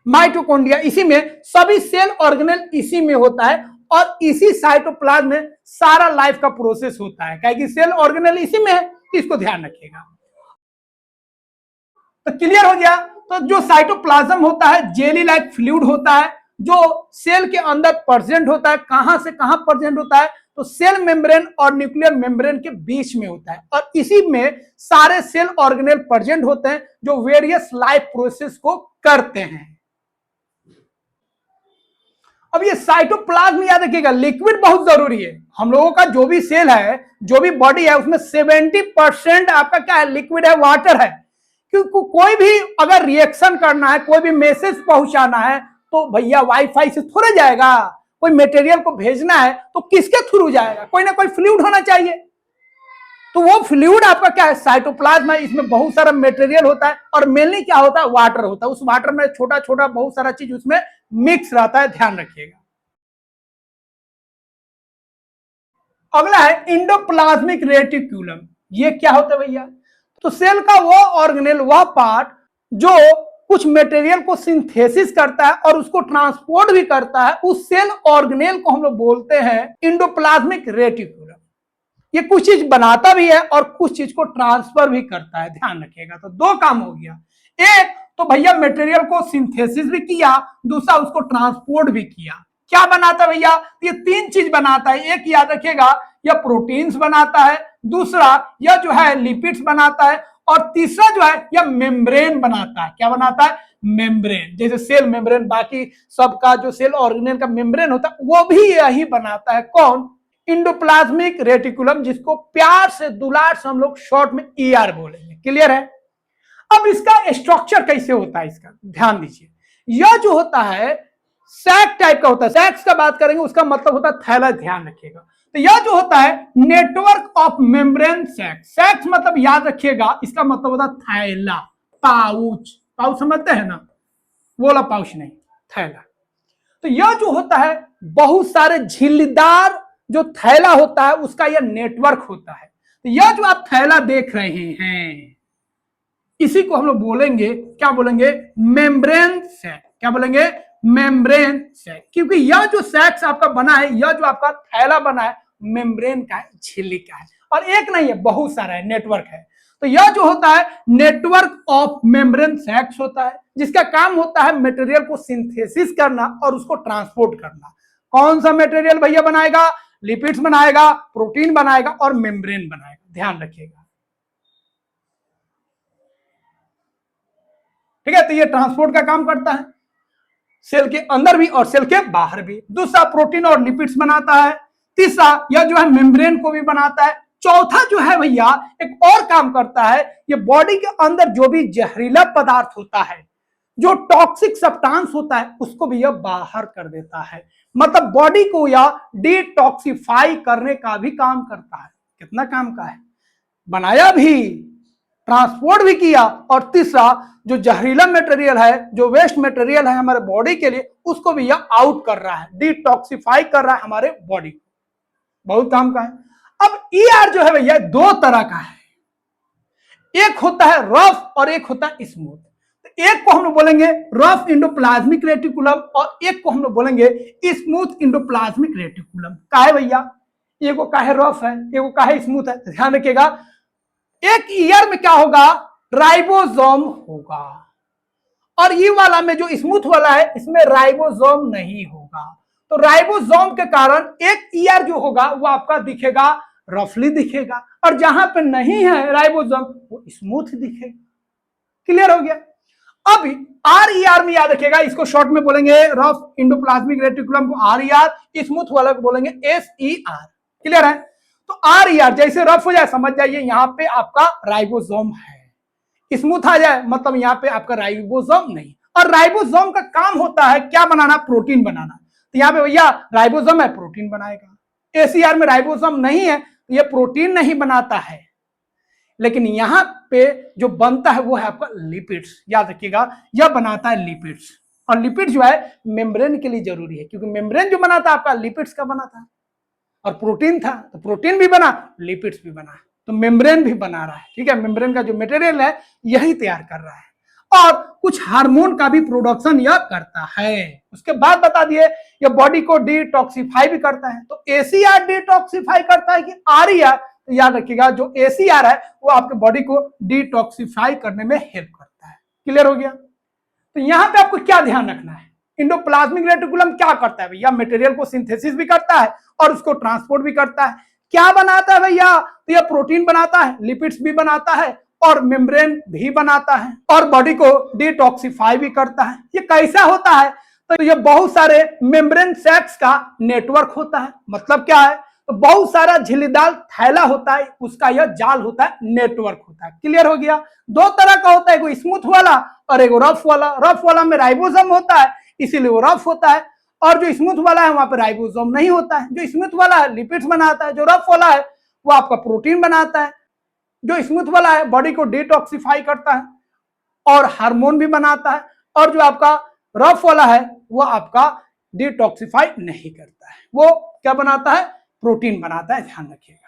S1: माइटोकॉन्ड्रिया इसी में, सभी सेल ऑर्गेनेल इसी में होता है, और इसी साइटोप्लाज्म में सारा लाइफ का प्रोसेस होता है, क्योंकि सेल ऑर्गेनेल इसी में है, इसको ध्यान रखिएगा। तो क्लियर हो गया। तो जो साइटोप्लाज्म होता है जेली लाइक फ्लूइड होता है, जो सेल के अंदर प्रेजेंट होता है, कहां से कहां प्रेजेंट होता है, तो सेल मेम्ब्रेन और न्यूक्लियर मेम्ब्रेन के बीच में होता है, और इसी में सारे सेल ऑर्गेनेल प्रेजेंट होते हैं जो वेरियस लाइफ प्रोसेस को करते हैं। अब ये साइटोप्लाज्म याद रखिएगा, लिक्विड बहुत जरूरी है, हम लोगों का जो भी सेल है, जो भी बॉडी है, उसमें 70% आपका क्या है, लिक्विड है, वाटर है। क्योंकि कोई भी अगर रिएक्शन करना है, कोई भी मैसेज पहुंचाना है, तो भैया वाईफाई से थोड़ा जाएगा, कोई मटेरियल को भेजना है तो किसके थ्रू जाएगा, कोई ना कोई फ्लूइड होना चाहिए। तो वो फ्लूइड आपका क्या है, साइटोप्लाज्म है, इसमें बहुत सारा मटेरियल होता है, और मेनली क्या होता है, वाटर होता है, उस वाटर में छोटा छोटा बहुत सारा चीज उसमें मिक्स रहता है, ध्यान रखिएगा। अगला है इंडोप्लाज्मिक रेटिक्यूलम, ये क्या होता है भैया, तो सेल का वो ऑर्गेनेल, वह पार्ट जो कुछ मटेरियल को सिंथेसिस करता है और उसको ट्रांसपोर्ट भी करता है, उस सेल ऑर्गेनेल को हम लोग बोलते हैं इंडोप्लाज्मिक रेटिक्यूलम। ये कुछ चीज बनाता भी है और कुछ चीज को ट्रांसफर भी करता है, ध्यान रखिएगा। तो दो काम हो गया, एक तो भैया मटेरियल को सिंथेसिस भी किया, दूसरा उसको ट्रांसपोर्ट भी किया। क्या बनाता है भैया, ये तीन चीज बनाता है, एक याद रखिएगा यह प्रोटीन्स बनाता है, दूसरा यह जो है लिपिड्स बनाता है, और तीसरा जो है यह मेम्ब्रेन बनाता है। क्या बनाता है, मेम्ब्रेन, जैसे सेल मेम्ब्रेन, बाकी सबका जो सेल ऑर्गेनेल का मेम्ब्रेन होता है वो भी यही बनाता है, कौन, इंडोप्लाज्मिक रेटिकुलम, जिसको प्यार से दुलार से हम लोग शॉर्ट में ईआर बोलेंगे। क्लियर है। अब इसका स्ट्रक्चर कैसे होता है, इसका ध्यान दीजिए। यह जो होता है सैक टाइप का होता है। सैक्स का बात करेंगे उसका मतलब होता है थैला, ध्यान रखिएगा। तो यह जो होता है नेटवर्क ऑफ मेम्ब्रेन सैक, सैक्स मतलब याद रखिएगा इसका मतलब होता है थैला, पाउच। पाउच समझते हैं ना, वो वाला पाउच नहीं, थैला। तो यह जो होता है बहुत सारे झिल्लीदार जो थैला होता है उसका यह नेटवर्क होता है। तो यह जो आप थैला देख रहे हैं इसी को हम लोग बोलेंगे, क्या बोलेंगे, मेम्ब्रेन सैक। क्या बोलेंगे, मेम्ब्रेन सैक। क्योंकि यह जो सैक्स आपका बना है, यह जो आपका थैला बना है मेम्ब्रेन का है, झिल्ली का है। और एक नहीं है, बहुत सारा है, नेटवर्क है। तो यह जो होता है नेटवर्क ऑफ मेम्ब्रेन सैक्स होता है, जिसका काम होता है मटेरियल को सिंथेसिस करना और उसको ट्रांसपोर्ट करना। कौन सा मटेरियल भैया बनाएगा, लिपिड्स बनाएगा, प्रोटीन बनाएगा और मेम्ब्रेन बनाएगा, ध्यान रखिएगा। ठीक है, तो ये ट्रांसपोर्ट का काम करता है सेल के अंदर भी और सेल के बाहर भी। दूसरा प्रोटीन और लिपिड्स बनाता है। तीसरा यह जो है मेम्ब्रेन को भी बनाता है। चौथा जो है भैया एक और काम करता है, ये बॉडी के अंदर जो भी जहरीला पदार्थ होता है, जो टॉक्सिक सब्सटेंस होता है, उसको भी यह बाहर कर देता है। मतलब बॉडी को यह डिटॉक्सिफाई करने का भी काम करता है। कितना काम का है, बनाया भी, ट्रांसपोर्ट भी किया, और तीसरा जो जहरीला मटेरियल है, जो वेस्ट मटेरियल है हमारे बॉडी के लिए, उसको भी यह आउट कर रहा है, डिटॉक्सिफाई कर रहा है हमारे बॉडी को। बहुत काम का है। अब ईआर जो है भैया दो तरह का है, एक होता है रफ और एक होता है स्मूथ। तो एक को हम लोग बोलेंगे रफ इंडोप्लाज्मिक रेटिकुलम और एक को हम लोग बोलेंगे स्मूथ इंडोप्लाज्मिक रेटिकुलम। का है भैया, एक को का है रफ है, एक को का है स्मूथ है। ध्यान रखिएगा, एक ईयर में क्या होगा, राइबोसोम होगा, और ये वाला में जो स्मूथ वाला है इसमें राइबोसोम नहीं होगा। तो राइबोसोम के कारण एक ईयर जो होगा वो आपका दिखेगा, रफली दिखेगा, और जहां पे नहीं है राइबोसोम वो स्मूथ दिखेगा। क्लियर हो गया। अब आर ई आर में याद रखिएगा, इसको शॉर्ट में बोलेंगे रफ इंडोप्लाज्मिक रेटिकुलम को आर ई आर, स्मूथ वाला को बोलेंगे एस ई आर। क्लियर है। तो आर ई आर जैसे रफ हो जाए समझ जाइए यहाँ पे आपका राइबोसोम है, स्मूथ आ जाए मतलब यहाँ पे आपका राइबोसोम नहीं। और राइबोसोम का काम होता है क्या बनाना, प्रोटीन बनाना। तो यहाँ पे भैया राइबोसोम है, प्रोटीन बनाएगा। एसीआर में राइबोसोम नहीं है तो ये प्रोटीन नहीं बनाता है, लेकिन यहाँ पे जो बनता है वो है आपका लिपिड्स। याद रखिएगा, यह बनाता है लिपिड्स, और लिपिड जो है मेम्ब्रेन के लिए जरूरी है, क्योंकि मेम्ब्रेन जो बनाता है आपका लिपिड्स का बना था, और प्रोटीन था तो प्रोटीन भी बना, लिपिड्स भी बना, तो मेम्ब्रेन भी बना रहा है। ठीक है, मेम्ब्रेन का जो मटेरियल है यही तैयार कर रहा है, और कुछ हार्मोन का भी प्रोडक्शन यह करता है। उसके बाद बता दिए यह बॉडी को डिटॉक्सिफाई भी करता है। तो एसीआर डिटॉक्सिफाई करता है कि आरईआर, तो याद रखिएगा जो एसीआर है वो आपके बॉडी को डिटॉक्सिफाई करने में हेल्प करता है। क्लियर हो गया। तो यहां पे आपको क्या ध्यान रखना है, इंडोप्लाज्मिक रेटिकुलम क्या करता है भैया, मटेरियल को सिंथेसिस भी करता है और उसको ट्रांसपोर्ट भी करता है। क्या बनाता है भैया, तो यह प्रोटीन बनाता है, लिपिड्स भी बनाता है और मेम्ब्रेन भी बनाता है, और बॉडी को डिटॉक्सिफाई भी करता है। ये कैसा होता है, तो ये बहुत सारे मेम्ब्रेन सैक्स का नेटवर्क होता है। मतलब क्या है, तो बहुत सारा झिल्लीदार थैला होता है, उसका यह जाल होता है, नेटवर्क होता है। क्लियर हो गया। दो तरह का होता है, एक स्मूथ वाला और एक रफ वाला। रफ वाला में राइबोसोम होता है इसीलिए वो रफ होता है, और जो स्मूथ वाला है वहां पर राइबोसोम नहीं होता है। जो स्मूथ वाला है लिपिड्स बनाता है, जो रफ वाला है वो आपका प्रोटीन बनाता है। जो स्मूथ वाला है बॉडी को डिटॉक्सिफाई करता है और हार्मोन भी बनाता है, और जो आपका रफ वाला है वो आपका डिटॉक्सिफाई नहीं करता है, वो क्या बनाता है, प्रोटीन बनाता है। ध्यान रखिएगा।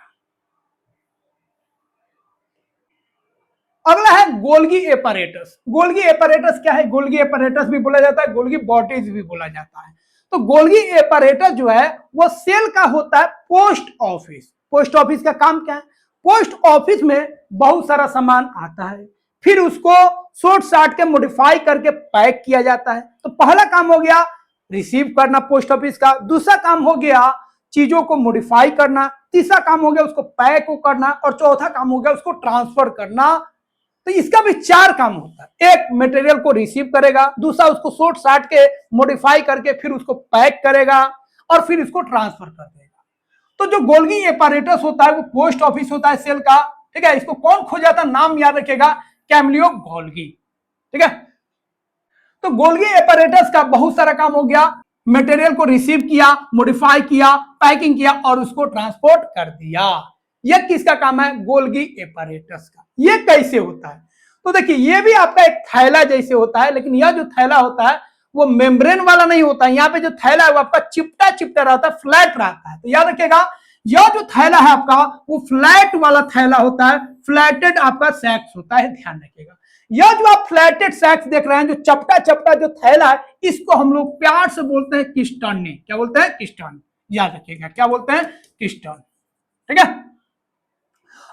S1: अगला है गोल्गी एपैरेटस। गोल्गी एपैरेटस क्या है, गोल्गी एपैरेटस भी बोला जाता है, गोल्गी बॉडीज भी बोला जाता है। तो गोल्गी एपैरेटस जो है वो सेल का होता है पोस्ट ऑफिस। पोस्ट ऑफिस का काम क्या है, पोस्ट ऑफिस में बहुत सारा सामान आता है, फिर उसको शॉर्ट शार्ट के मॉडिफाई करके पैक किया जाता है। तो पहला काम हो गया रिसीव करना पोस्ट ऑफिस का, दूसरा काम हो गया चीजों को मॉडिफाई करना, तीसरा काम हो गया उसको पैक करना, और चौथा काम हो गया उसको ट्रांसफर करना। तो इसका भी चार काम होता है। एक मटेरियल को रिसीव करेगा, दूसरा उसको शॉर्ट शार्ट के मॉडिफाई करके फिर उसको पैक करेगा, और फिर इसको ट्रांसफर कर देगा। तो जो गोल्गी एपैरेटस होता है वो पोस्ट ऑफिस होता है सेल का। ठीक है, इसको कौन खोजा था, नाम याद रखेगा, कैमलियो गोल्गी। ठीक है, तो गोल्गी एपैरेटस का बहुत सारा काम हो गया, मटेरियल को रिसीव किया, मॉडिफाई किया, पैकिंग किया और उसको ट्रांसपोर्ट कर दिया। यह किसका काम है? गोल्गी एपरेटस का। यह कैसे होता है? तो देखिए, यह भी आपका एक थैला जैसे होता है, लेकिन यह जो थैला होता है वो मेम्ब्रेन वाला नहीं होता है। यहाँ पे जो थैला है वो आपका चिपटा चिपटा रहता है, फ्लैट रहता है। तो याद रखिएगा, यह जो थैला है आपका वो फ्लैट वाला थैला होता है, फ्लैटेड आपका सैक्स होता है, ध्यान रखिएगा। यह जो आप फ्लैटेड सैक्स देख रहे हैं, जो चपटा चपटा जो थैला है, इसको हम लोग प्यार से बोलते हैं किस्टर्नी। क्या बोलते हैं? किस्टर्न। याद रखिएगा, क्या बोलते हैं? किस्टर्न। ठीक है।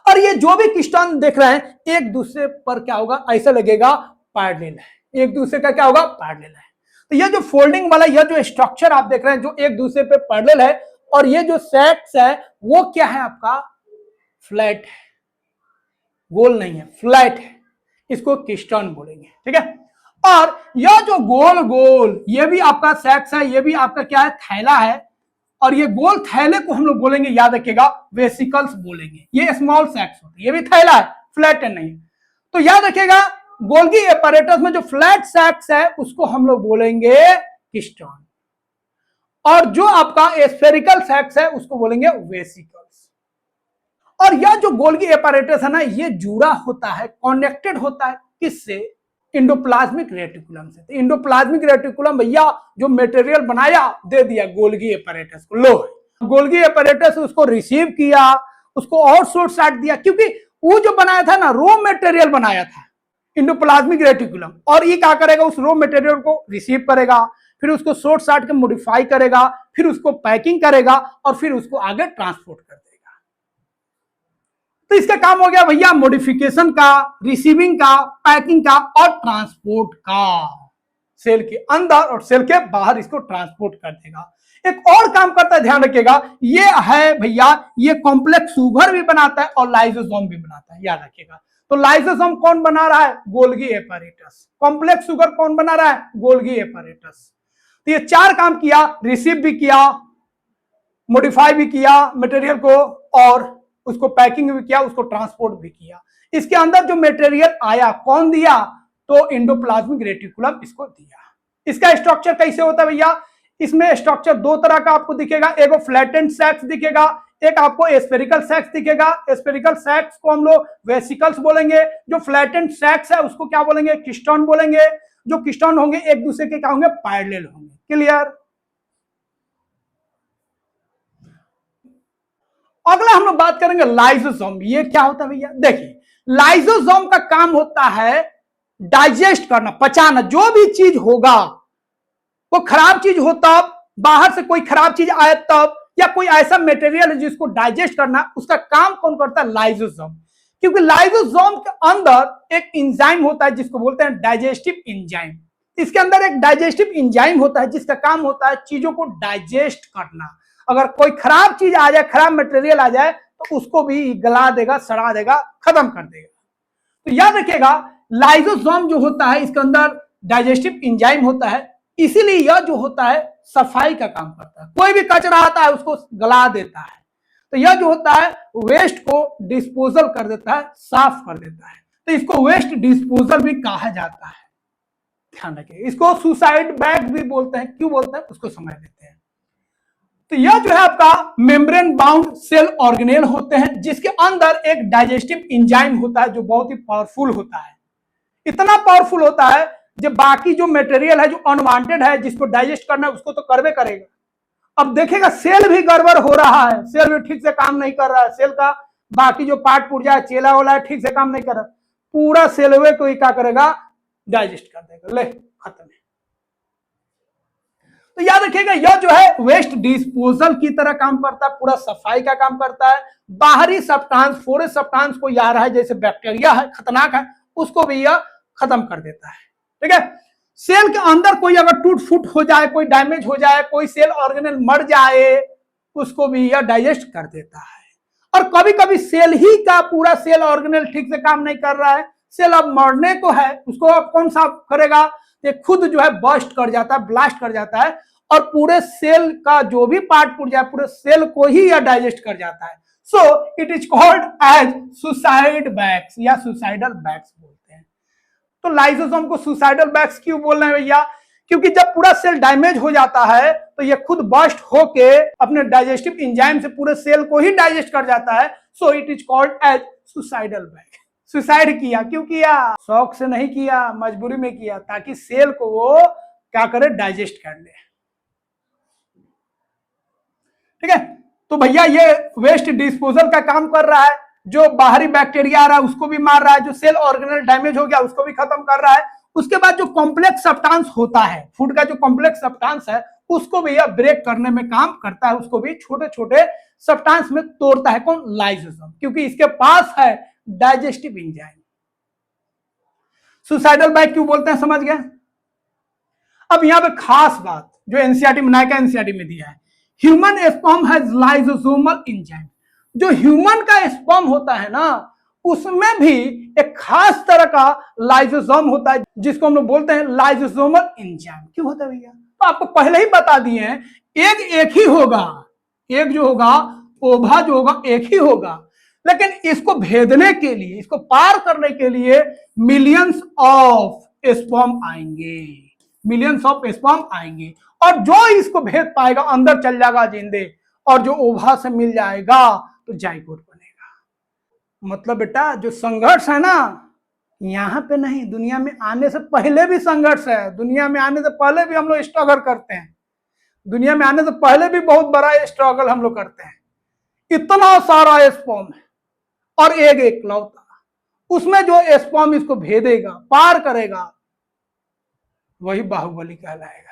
S1: और ये जो भी किस्टर्न देख रहे हैं, एक दूसरे पर क्या होगा? ऐसा लगेगा पैरेलल है, एक दूसरे का क्या होगा? पैरेलल है। तो ये जो फोल्डिंग वाला यह जो स्ट्रक्चर आप देख रहे हैं, जो एक दूसरे पे पैरेलल है, और ये जो सैक्स है वो क्या है? आपका फ्लैट है, गोल नहीं है, फ्लैट है। इसको किस्टर्न बोलेंगे। ठीक है। और यह जो गोल गोल ये भी आपका सैक्स है, ये भी आपका क्या है? थैला है। और ये गोल थैले को हम लोग बोलेंगे, याद रखिएगा, वेसिकल्स बोलेंगे। ये स्मॉल सैक्स होते हैं, ये भी थैला है, फ्लैट है नहीं। तो याद रखिएगा, गोल्गी एपरेटस में जो फ्लैट सैक्स है उसको हम लोग बोलेंगे किस्टर्न, और जो आपका स्फेरिकल सैक्स है उसको बोलेंगे वेसिकल्स। और यह जो गोल्गी एपरेटस है ना, ये जुड़ा होता है, कनेक्टेड होता है किससे? इंडोप्लाज्मिक रेटिकुलम से। तो इंडोप्लाज्मिक रेटिकुलम भैया जो मटेरियल बनाया, दे दिया गोल्गी एपरेटस को। लो, गोल्गी एपरेटस उसको रिसीव किया, उसको और शॉर्ट साट दिया, क्योंकि वो जो बनाया था ना, रॉ मटेरियल बनाया था इंडोप्लाज्मिक रेटिकुलम, और ये क्या करेगा? उस रॉ मटेरियल को रिसीव करेगा, फिर उसको शॉर्ट साट के मॉडिफाई करेगा, फिर उसको पैकिंग करेगा और फिर उसको आगे ट्रांसपोर्ट कर देगा। तो इसका काम हो गया भैया मॉडिफिकेशन का, रिसीविंग का, पैकिंग का और ट्रांसपोर्ट का। सेल के अंदर और सेल के बाहर इसको ट्रांसपोर्ट कर देगा। एक और काम करता है, ध्यान रखिएगा, ये है भैया, ये कॉम्प्लेक्स शुगर भी बनाता है और लाइसोसोम भी बनाता है, याद रखिएगा। तो लाइसोसोम कौन बना रहा है? Golgi apparatus. कॉम्प्लेक्स शुगर कौन बना रहा है? Golgi apparatus. तो ये चार काम किया, रिसीव भी किया, मॉडिफाई भी किया मटेरियल को, और उसको पैकिंग भी किया, उसको ट्रांसपोर्ट भी किया। इसके अंदर जो मटेरियल आया कौन दिया? तो इंडोप्लाज्मिक रेटिकुलम इसको दिया। इसका स्ट्रक्चर कैसे होता है भैया? इसमें स्ट्रक्चर दो तरह का आपको दिखेगा, एक फ्लैटेंड सैक्स दिखेगा, एक आपको स्फेरिकल सैक्स दिखेगा। स्फेरिकल सैक्स को हम लोग वेसिकल्स बोलेंगे, जो फ्लैटेंड सैक्स है उसको क्या बोलेंगे? किस्टर्न बोलेंगे। जो किस्टर्न होंगे एक दूसरे के क्या होंगे? पैरेलल होंगे। क्लियर? अगला हम लोग बात करेंगे लाइसोसोम। ये क्या होता है भैया? देखिए, लाइसोसोम का काम होता है डाइजेस्ट करना, पचाना। जो भी चीज होगा, वो खराब चीज हो तब, बाहर से कोई खराब चीज आए तब, या कोई ऐसा मटेरियल है जिसको डाइजेस्ट करना, उसका काम कौन करता है? लाइसोसोम। क्योंकि लाइसोसोम के अंदर एक एंजाइम होता है जिसको बोलते हैं डाइजेस्टिव एंजाइम। इसके अंदर एक डाइजेस्टिव एंजाइम होता है जिसका काम होता है चीजों को डाइजेस्ट करना। अगर कोई खराब चीज आ जाए, खराब मटेरियल आ जाए, तो उसको भी गला देगा, सड़ा देगा, खत्म कर देगा। तो याद रखिएगा, लाइसोसोम जो होता है इसके अंदर डाइजेस्टिव एंजाइम होता है, इसीलिए यह जो होता है सफाई का काम करता है। कोई भी कचरा आता है उसको गला देता है। तो यह जो होता है वेस्ट को डिस्पोजल कर देता है, साफ कर देता है। तो इसको वेस्ट डिस्पोजल भी कहा जाता है, ध्यान रखिए। इसको सुसाइड बैग भी बोलते हैं। क्यों बोलते हैं उसको समझ लेते हैं। तो यह जो है आपका मेम्ब्रेन बाउंड सेल ऑर्गेनेल होते हैं, जिसके अंदर एक डाइजेस्टिव एंजाइम होता है जो बहुत ही पावरफुल होता है। इतना पावरफुल होता है जब बाकी जो मटेरियल है जो अनवांटेड है, जिसको डाइजेस्ट करना है, उसको तो करवे करेगा। अब देखेगा सेल भी गड़बड़ हो रहा है, सेल भी ठीक से काम नहीं कर रहा है, सेल का बाकी जो पार्ट पुर्जा है, चेला वाला है, ठीक से काम नहीं कर रहा, पूरा सेलवे को ही क्या करेगा? डाइजेस्ट कर देगा। ले, खत्म है। तो याद रखिएगा, यह जो है वेस्ट डिस्पोजल की तरह काम करता है, पूरा सफाई का काम करता है। बाहरी सब्सटेंस, फॉरेन सब्सटेंस कोई आ रहा है, जैसे बैक्टीरिया है, खतरनाक है, उसको भी यह खत्म कर देता है। ठीक है। सेल के अंदर कोई अगर टूट फूट हो जाए, कोई डैमेज हो जाए, कोई सेल ऑर्गेनेल मर जाए, उसको भी यह डाइजेस्ट कर देता है। और कभी कभी सेल ही का पूरा सेल ऑर्गेनेल ठीक से काम नहीं कर रहा है, सेल अब मरने को है, उसको अब कौन सा करेगा? ये खुद जो है बस्ट कर जाता है, ब्लास्ट कर जाता है, और पूरे सेल का जो भी पार्ट पुर्जा है, पूरे सेल को ही यह डाइजेस्ट कर जाता है। So it is called as suicide bags या सुसाइडल बैग्स बोलते हैं। तो लाइसोसोम को सुसाइडल बैग्स क्यों बोल रहे हैं भैया? क्योंकि जब पूरा सेल डैमेज हो जाता है तो ये खुद बर्स्ट होके अपने डाइजेस्टिव एंजाइम से पूरे सेल को ही डाइजेस्ट कर जाता है। So it is called as suicidal bag. Suicide किया, क्यों किया? शौक से नहीं किया, मजबूरी में किया, ताकि सेल को वो क्या करे, डाइजेस्ट कर ले। ठीक है, तो भैया ये वेस्ट डिस्पोजल का काम कर रहा है, जो बाहरी बैक्टीरिया आ रहा है उसको भी मार रहा है, जो सेल ऑर्गेनल डैमेज हो गया उसको भी खत्म कर रहा है। उसके बाद जो कॉम्प्लेक्स सब्सटेंस होता है, फूड का जो कॉम्प्लेक्स सब्सटेंस है उसको भी यह ब्रेक करने में काम करता है, उसको भी छोटे छोटे सब्सटेंस में तोड़ता है। कौन? लाइसोसोम, क्योंकि इसके पास है डाइजेस्टिव एंजाइम। सुसाइडल बैग क्यों बोलते हैं, समझ गए? अब यहां पे खास बात जो एनसीईआरटी में, नायका एनसीईआरटी में दिया है, human sperm has lysosomal enzyme. जो ह्यूमन का स्पर्म होता है ना, उसमें भी एक खास तरह का लाइसोसोम होता है, जिसको हम लोग बोलते हैं लाइसोसोमल एंजाइम। क्यों होता है भैया? तो आपको पहले ही बता दिए हैं, एक ही होगा, एक जो होगा ओभा जो होगा एक ही होगा, लेकिन इसको भेदने के लिए, इसको पार करने के लिए मिलियंस ऑफ स्पर्म आएंगे, मिलियंस ऑफ स्पर्म आएंगे, और जो इसको भेद पाएगा अंदर चल जाएगा जिंदे, और जो ओभा से मिल जाएगा तो जाइगोट बनेगा। मतलब बेटा जो संघर्ष है ना, यहां पे नहीं, दुनिया में आने से पहले भी संघर्ष है। दुनिया में आने से पहले भी हम लोग स्ट्रगल करते हैं, दुनिया में आने से पहले भी बहुत बड़ा स्ट्रगल हम लोग करते हैं। इतना सारा स्पर्म है और एक एकलौता, उसमें जो स्पर्म इसको भेदेगा, पार करेगा, वही बाहुबली कहलाएगा।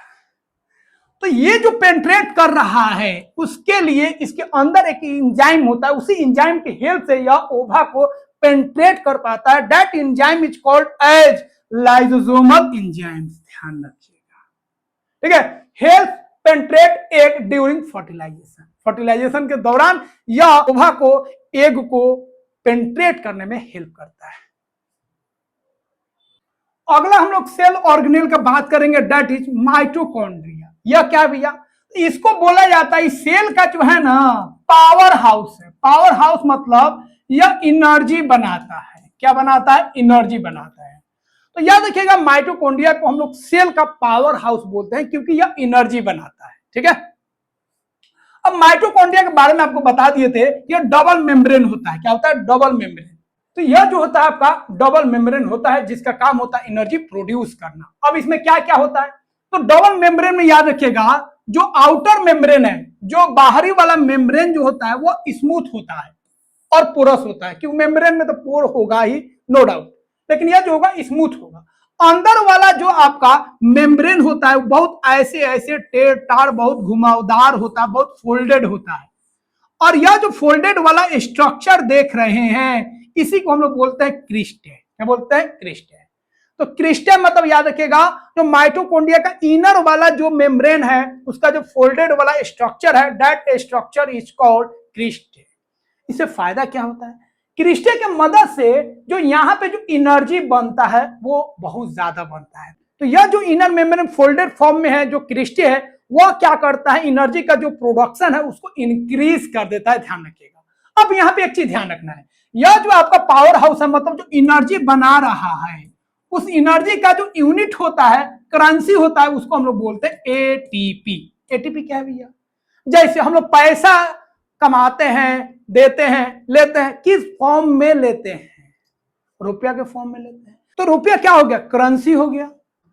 S1: तो ये जो पेंट्रेट कर रहा है, उसके लिए इसके अंदर एक एंजाइम होता है, उसी एंजाइम की हेल्प से यह ओभा को पेंट्रेट कर पाता है। That enzyme is called as lysosomal enzyme. ध्यान रखिएगा, ठीक है। Help penetrate egg during fertilisation, fertilisation के दौरान यह ओभा को, एग को पेंट्रेट करने में हेल्प करता है। अगला हम लोग सेल ऑर्गेनेल का बात करेंगे, दैट इज माइटोकॉन्ड्रिया। यह क्या भैया? इसको बोला जाता है, सेल का जो है ना पावर हाउस है। पावर हाउस मतलब यह एनर्जी बनाता है। क्या बनाता है? एनर्जी बनाता है। तो याद रखिएगा, माइटोकॉन्ड्रिया को हम लोग सेल का पावर हाउस बोलते हैं, क्योंकि यह एनर्जी बनाता है। ठीक है, अब माइटोकॉन्ड्रिया के बारे में आपको बता दिए थे, यह डबल मेम्ब्रेन होता है। क्या होता है? Double membrane. तो यह जो होता है आपका डबल मेम्ब्रेन होता है, जिसका काम होता है एनर्जी प्रोड्यूस करना। अब इसमें क्या क्या होता है? तो डबल मेम्ब्रेन में याद रखिएगा, जो आउटर मेम्ब्रेन है, जो बाहरी वाला मेम्ब्रेन जो होता है, वो स्मूथ होता है और पोरस होता है, क्योंकि मेम्ब्रेन में तो पोर होगा ही, नो डाउट, लेकिन यह जो होगा स्मूथ होगा। अंदर वाला जो आपका मेम्ब्रेन होता है, बहुत ऐसे ऐसे टेढ़ टाढ़, बहुत घुमावदार होता है, बहुत फोल्डेड होता है। और यह जो फोल्डेड वाला स्ट्रक्चर देख रहे हैं, इसी को हम लोग बोलते हैं क्रिस्टे। क्या बोलते हैं? क्रिस्टे। तो क्रिस्टे मतलब याद रखिएगा, जो माइटोकॉन्ड्रिया का इनर वाला जो मेम्ब्रेन है, उसका जो फोल्डेड वाला स्ट्रक्चर है, that structure is called cristae. इससे फायदा क्या होता है? क्रिस्टे के मदद से जो यहाँ पे जो एनर्जी बनता है वो बहुत ज्यादा बनता है। तो यह जो इनर मेम्ब्रेन फोल्डेड फॉर्म में है, जो क्रिस्टे है, वह क्या करता है? एनर्जी का जो प्रोडक्शन है उसको इंक्रीज कर देता है। ध्यान रखिएगा। अब यहाँ पे एक चीज ध्यान रखना है, यह जो आपका पावर हाउस है, मतलब जो एनर्जी बना रहा है, उस एनर्जी का जो यूनिट होता है, करेंसी होता है, उसको हम लोग बोलते हैं एटीपी। एटीपी क्या है भैया? जैसे हम लोग पैसा कमाते हैं, देते हैं, लेते हैं, किस फॉर्म में लेते हैं? रुपया के फॉर्म में लेते हैं। तो रुपया क्या हो गया? करेंसी हो गया।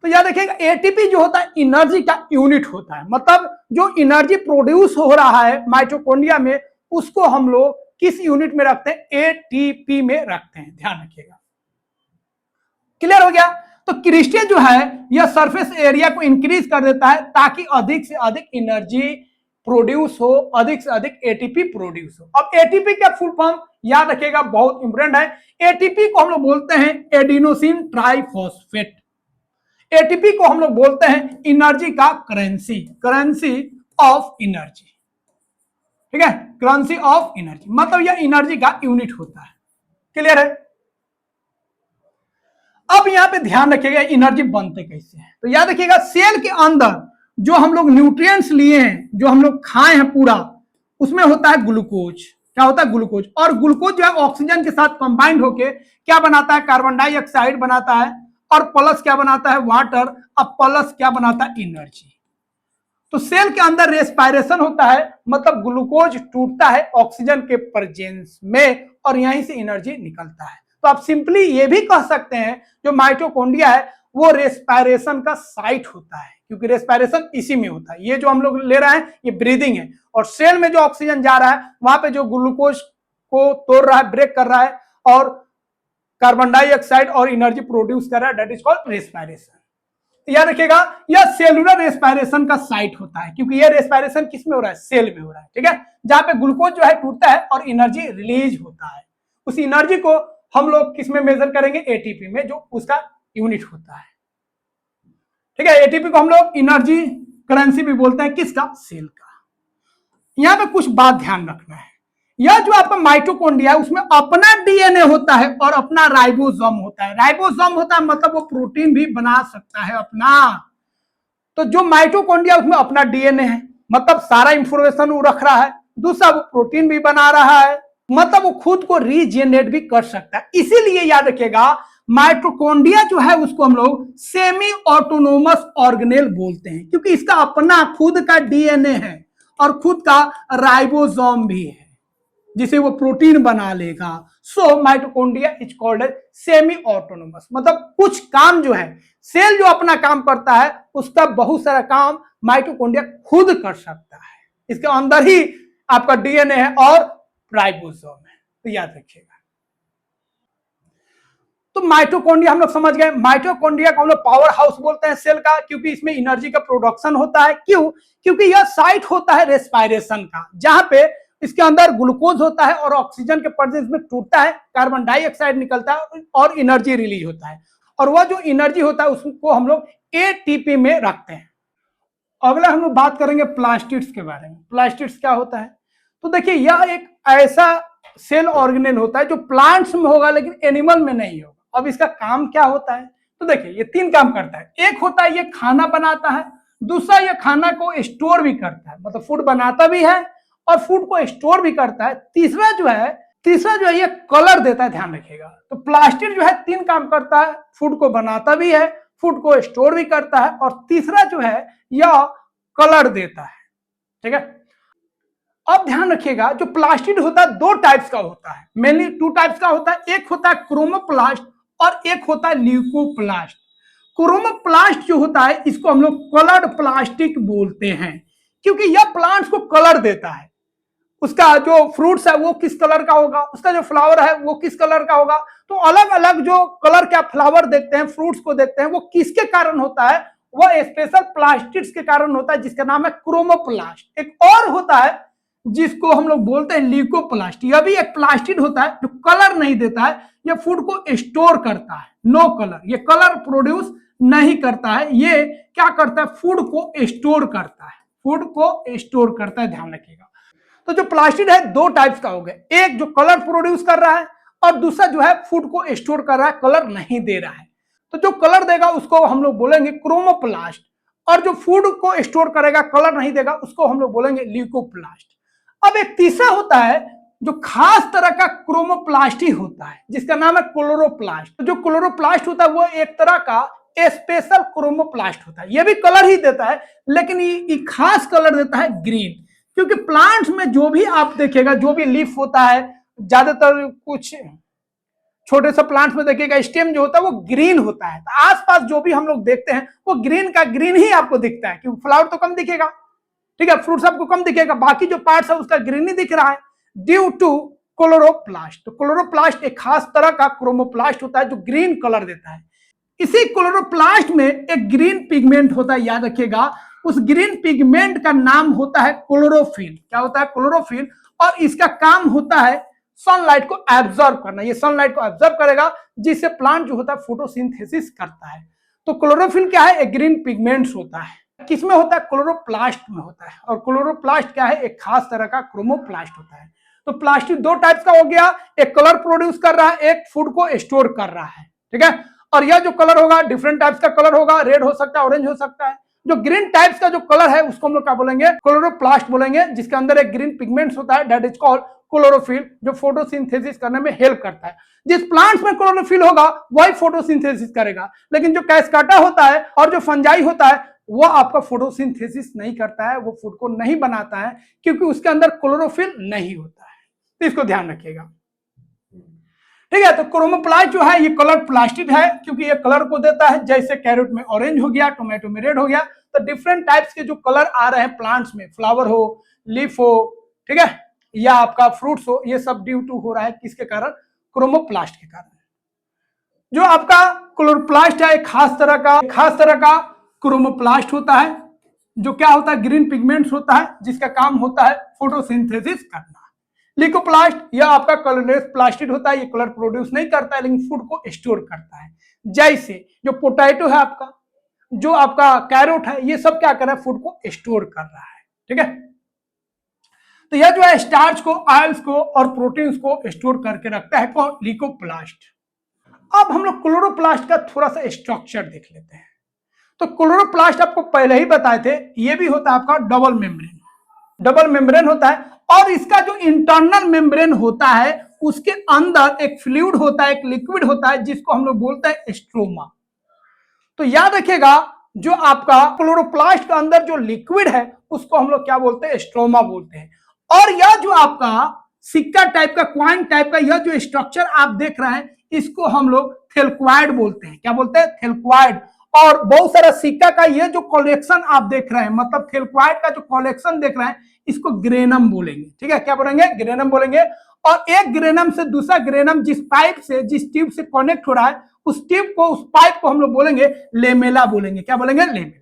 S1: तो याद रखिएगा, एटीपी जो होता है एनर्जी का यूनिट होता है, मतलब जो एनर्जी प्रोड्यूस हो रहा है माइटोकॉन्ड्रिया में, उसको हम लोग किस यूनिट में रखते हैं? एटीपी में रखते हैं। ध्यान रखिएगा। क्लियर हो गया? तो क्रिस्टे जो है, यह सरफेस एरिया को इंक्रीज कर देता है, ताकि अधिक से अधिक एनर्जी प्रोड्यूस हो, अधिक से अधिक एटीपी प्रोड्यूस हो। अब एटीपी का फुल फॉर्म याद रखिएगा, बहुत इंपोर्टेंट है। एटीपी को हम लोग बोलते हैं एडिनोसिन ट्राइफॉस्फेट। एटीपी को हम लोग बोलते हैं एनर्जी का करेंसी, करेंसी ऑफ एनर्जी। ठीक है, करेंसी ऑफ एनर्जी, मतलब यह एनर्जी का यूनिट होता है। क्लियर है? अब यहां पे ध्यान रखिएगा, एनर्जी बनते कैसे हैं। तो याद रखिएगा, सेल के अंदर जो हम लोग न्यूट्रिएंट्स लिए हैं, जो हम लोग खाए हैं पूरा, उसमें होता है ग्लूकोज। क्या होता है? ग्लूकोज। और ग्लूकोज जो है ऑक्सीजन के साथ कंबाइंड होके क्या बनाता है? कार्बन डाइऑक्साइड बनाता है। और प्लस क्या बनाता है, वाटर, अब प्लस क्या बनाता है, एनर्जी। तो सेल के अंदर रेस्पिरेशन होता है, मतलब ग्लूकोज टूटता है ऑक्सीजन के प्रेजेंस में और यहीं से एनर्जी निकलता है। तो आप सिंपली ये भी कह सकते हैं जो माइटोकॉन्ड्रिया है वो रेस्पिरेशन का साइट होता है, क्योंकि रेस्पिरेशन इसी में होता है। ये जो हम लोग ले रहे हैं ये ब्रीदिंग है, और सेल में जो ऑक्सीजन जा रहा है वहां पे जो ग्लूकोज को तोड़ रहा है, ब्रेक कर रहा है और कार्बन डाइऑक्साइड और एनर्जी प्रोड्यूस कर रहा है, दैट इज कॉल्ड रेस्पिरेशन। याद रखिएगा यह सेलुलर रेस्पिरेशन का साइट होता है, क्योंकि यह रेस्पिरेशन किस में हो रहा है, सेल में हो रहा है, ठीक है, जहां पे ग्लूकोज जो है टूटता है और एनर्जी रिलीज होता है। उस एनर्जी को हम लोग किस में मेजर करेंगे, एटीपी में, जो उसका यूनिट होता है, ठीक है। एटीपी को हम लोग एनर्जी करेंसी भी बोलते हैं, किसका, सेल का। यहां पे कुछ बात ध्यान रखना है, यह जो आपका माइटोकॉन्ड्रिया है उसमें अपना डीएनए होता है और अपना राइबोसोम होता है। राइबोसोम होता है मतलब वो प्रोटीन भी बना सकता है अपना। तो जो माइटोकॉन्ड्रिया उसमें अपना डीएनए है, मतलब सारा इंफॉर्मेशन वो रख रहा है। दूसरा वो प्रोटीन भी बना रहा है, मतलब वो खुद को रीजेनरेट भी कर सकता है। इसीलिए याद रखिएगा माइटोकॉन्ड्रिया जो है उसको हम लोग सेमी ऑटोनोमस ऑर्गेनेल बोलते हैं, क्योंकि इसका अपना खुद का डीएनए है और खुद का राइबोसोम भी है जिसे वो प्रोटीन बना लेगा। So mitochondria is called semi autonomous, मतलब कुछ काम जो है सेल जो अपना काम करता है उसका बहुत सारा काम माइटोकॉन्ड्रिया खुद कर सकता है। इसके अंदर ही आपका डीएनए है और राइबोसोम है, तो याद रखिएगा। तो माइटोकॉन्ड्रिया हम लोग समझ गए। माइटोकॉन्ड्रिया को हम लोग पावर हाउस बोलते हैं सेल का, क्योंकि इसमें एनर्जी का प्रोडक्शन होता है। क्यों? क्योंकि यह साइट होता है रेस्पिरेशन का, जहां पे इसके अंदर ग्लूकोज होता है और ऑक्सीजन के प्रेजेंस में टूटता है, कार्बन डाइऑक्साइड निकलता है और एनर्जी रिलीज होता है, और वह जो एनर्जी होता है उसको हम लोग एटीपी में रखते हैं। अगला हम लोग बात करेंगे प्लास्टिड्स के बारे में। प्लास्टिड्स क्या होता है? तो देखिए यह एक ऐसा सेल ऑर्गेनेल होता है जो प्लांट्स में होगा लेकिन एनिमल में नहीं होगा। अब इसका काम क्या होता है? तो देखिए ये तीन काम करता है। एक होता है ये खाना बनाता है, दूसरा ये खाना को स्टोर भी करता है, मतलब फूड बनाता भी है और फूड को स्टोर भी करता है। तीसरा जो है ये कलर देता है, ध्यान रखिएगा। तो प्लास्टिड जो है तीन काम करता है, फूड को बनाता भी है, फूड को स्टोर भी करता है और तीसरा जो है यह कलर देता है, ठीक है। अब ध्यान रखिएगा जो प्लास्टिड होता है दो टाइप्स का होता है, मेनली टू टाइप्स का होता है। एक होता है क्रोमोप्लास्ट और एक होता है ल्यूकोप्लास्ट। क्रोमोप्लास्ट जो होता है इसको हम लोग कलर्ड प्लास्टिक बोलते हैं, क्योंकि यह प्लांट्स को कलर देता है। उसका जो फ्रूट्स है वो किस कलर का होगा, उसका जो फ्लावर है वो किस कलर का होगा। तो अलग अलग जो कलर के आप फ्लावर देखते हैं, फ्रूट्स को देखते हैं, वो किसके कारण होता है? वह स्पेशल प्लास्टिड्स के कारण होता है, जिसका नाम है क्रोमोप्लास्ट। एक और होता है जिसको हम लोग बोलते हैं ल्यूकोप्लास्ट। यह भी एक प्लास्टिड होता है जो कलर नहीं देता है, यह फूड को स्टोर करता है। नो कलर, ये कलर प्रोड्यूस नहीं करता है, ये क्या करता है? फूड को स्टोर करता है, फूड को स्टोर करता है, ध्यान रखिएगा। तो जो प्लास्टिड है दो टाइप्स का हो गया, एक जो कलर प्रोड्यूस कर रहा है और दूसरा जो है फूड को स्टोर कर रहा है, कलर नहीं दे रहा है। तो जो कलर देगा उसको हम लोग बोलेंगे क्रोमोप्लास्ट, और जो फूड को स्टोर करेगा, कलर नहीं देगा, उसको हम लोग बोलेंगे ल्यूकोप्लास्ट। अब एक तीसरा होता है जो खास तरह का क्रोमोप्लास्ट ही होता है, जिसका नाम है क्लोरोप्लास्ट। तो जो क्लोरोप्लास्ट होता है वो एक तरह का स्पेशल क्रोमोप्लास्ट होता है। ये भी कलर ही देता है, लेकिन ये खास कलर देता है ग्रीन, क्योंकि प्लांट्स में जो भी आप देखिएगा, जो भी लीफ होता है, ज्यादातर कुछ छोटे से प्लांट्स में देखिएगा स्टेम जो होता है वो ग्रीन होता है। तो आसपास जो भी हम लोग देखते हैं वो ग्रीन का ग्रीन ही आपको दिखता है, क्योंकि फ्लावर तो कम दिखेगा, ठीक है, फ्रूट्स आपको कम दिखेगा, बाकी जो पार्ट्स है उसका ग्रीन ही दिख रहा है, ड्यू टू क्लोरोप्लास्ट। तो क्लोरोप्लास्ट एक खास तरह का क्रोमोप्लास्ट होता है जो ग्रीन कलर देता है। इसी क्लोरोप्लास्ट में एक ग्रीन पिगमेंट होता है, याद रखिएगा। उस ग्रीन पिगमेंट का नाम होता है क्लोरोफिल। क्या होता है? क्लोरोफिल। और इसका काम होता है सनलाइट को एब्जॉर्ब करना। ये सनलाइट को एब्जॉर्ब करेगा, जिससे प्लांट जो होता है फोटोसिंथेसिस करता है। तो क्लोरोफिल क्या है? एक ग्रीन पिगमेंट्स होता है। किसमें होता है? क्लोरोप्लास्ट में होता है। और क्लोरोप्लास्ट क्या है? एक खास तरह का क्रोमोप्लास्ट होता है। तो प्लास्टिक दो टाइप्स का हो गया, एक कलर प्रोड्यूस कर रहा है, एक फूड को स्टोर कर रहा है, ठीक है। और यह जो कलर होगा डिफरेंट टाइप्स का कलर होगा, रेड हो सकता है, ऑरेंज हो सकता है। जो ग्रीन टाइप्स का जो कलर है उसको हम लोग क्या बोलेंगे, क्लोरोप्लास्ट बोलेंगे, जिसके अंदर एक ग्रीन पिगमेंट्स होता है, दैट इज कॉल्ड क्लोरोफिल, जो फोटोसिंथेसिस करने में हेल्प करता है। जिस प्लांट्स में क्लोरोफिल होगा वही फोटोसिंथेसिस करेगा, लेकिन जो कैस्काटा होता है और जो फंजाई होता है वो आपका फोटोसिंथेसिस नहीं करता है, वो फूड को नहीं बनाता है, क्योंकि उसके अंदर क्लोरोफिल नहीं होता है। तो इसको ध्यान रखिएगा, ठीक है। तो क्रोमोप्लास्ट जो है ये कलर प्लास्टिक है, क्योंकि ये कलर को देता है, जैसे कैरेट में ऑरेंज हो गया, टोमेटो में रेड हो गया। तो डिफरेंट टाइप्स के जो कलर आ रहे हैं प्लांट्स में, फ्लावर हो, लीफ हो, ठीक है, या आपका फ्रूट्स हो, ये सब ड्यू टू हो रहा है किसके कारण, क्रोमोप्लास्ट के कारण। जो आपका क्लोरोप्लास्ट है एक खास तरह का क्रोमोप्लास्ट होता है, जो क्या होता है, ग्रीन पिगमेंट्स होता है, जिसका काम होता है फोटोसिंथेसिस करना। लिकोप्लास्ट यह आपका कलरलेस प्लास्टिड होता है, ये कलर प्रोड्यूस नहीं करता है, लेकिन फूड को स्टोर करता है। जैसे जो पोटैटो है आपका, जो आपका कैरोट है, ये सब क्या कर रहा है, फूड को स्टोर कर रहा है, ठीक है। तो यह जो है स्टार्च को, ऑयल्स को और प्रोटीन्स को स्टोर करके रखता है, कौन, लिकोप्लास्ट। अब हम लोग क्लोरोप्लास्ट का थोड़ा सा स्ट्रक्चर देख लेते हैं। तो क्लोरोप्लास्ट आपको पहले ही बताए थे, ये भी होता है आपका डबल मेम्ब्रेन होता है, और इसका जो इंटरनल मेम्ब्रेन होता है उसके अंदर एक फ्लूइड होता है, एक लिक्विड होता है, जिसको हम लोग बोलते हैं स्ट्रोमा। तो याद रखिएगा, जो आपका क्लोरोप्लास्ट के अंदर जो लिक्विड है उसको हम लोग क्या बोलते हैं, स्ट्रोमा बोलते हैं। और यह जो आपका सिक्का टाइप का, क्वाइन टाइप का यह जो स्ट्रक्चर आप देख रहे हैं, इसको हम लोग थेलक्वाइड बोलते हैं। क्या बोलते हैं, थेलक्वाइड। और बहुत सारा सिक्का का ये जो कलेक्शन आप देख रहे हैं, मतलब थेलक्वाइड का जो कलेक्शन देख रहे हैं, इसको ग्रेनम बोलेंगे, ठीक है। क्या बोलेंगे, ग्रेनम बोलेंगे। और एक ग्रेनम से दूसरा ग्रेनम जिस पाइप से, जिस ट्यूब से कनेक्ट हो रहा है, उस ट्यूब को, उस पाइप को हम लोग बोलेंगे लेमेला बोलेंगे। क्या बोलेंगे, लेमेला।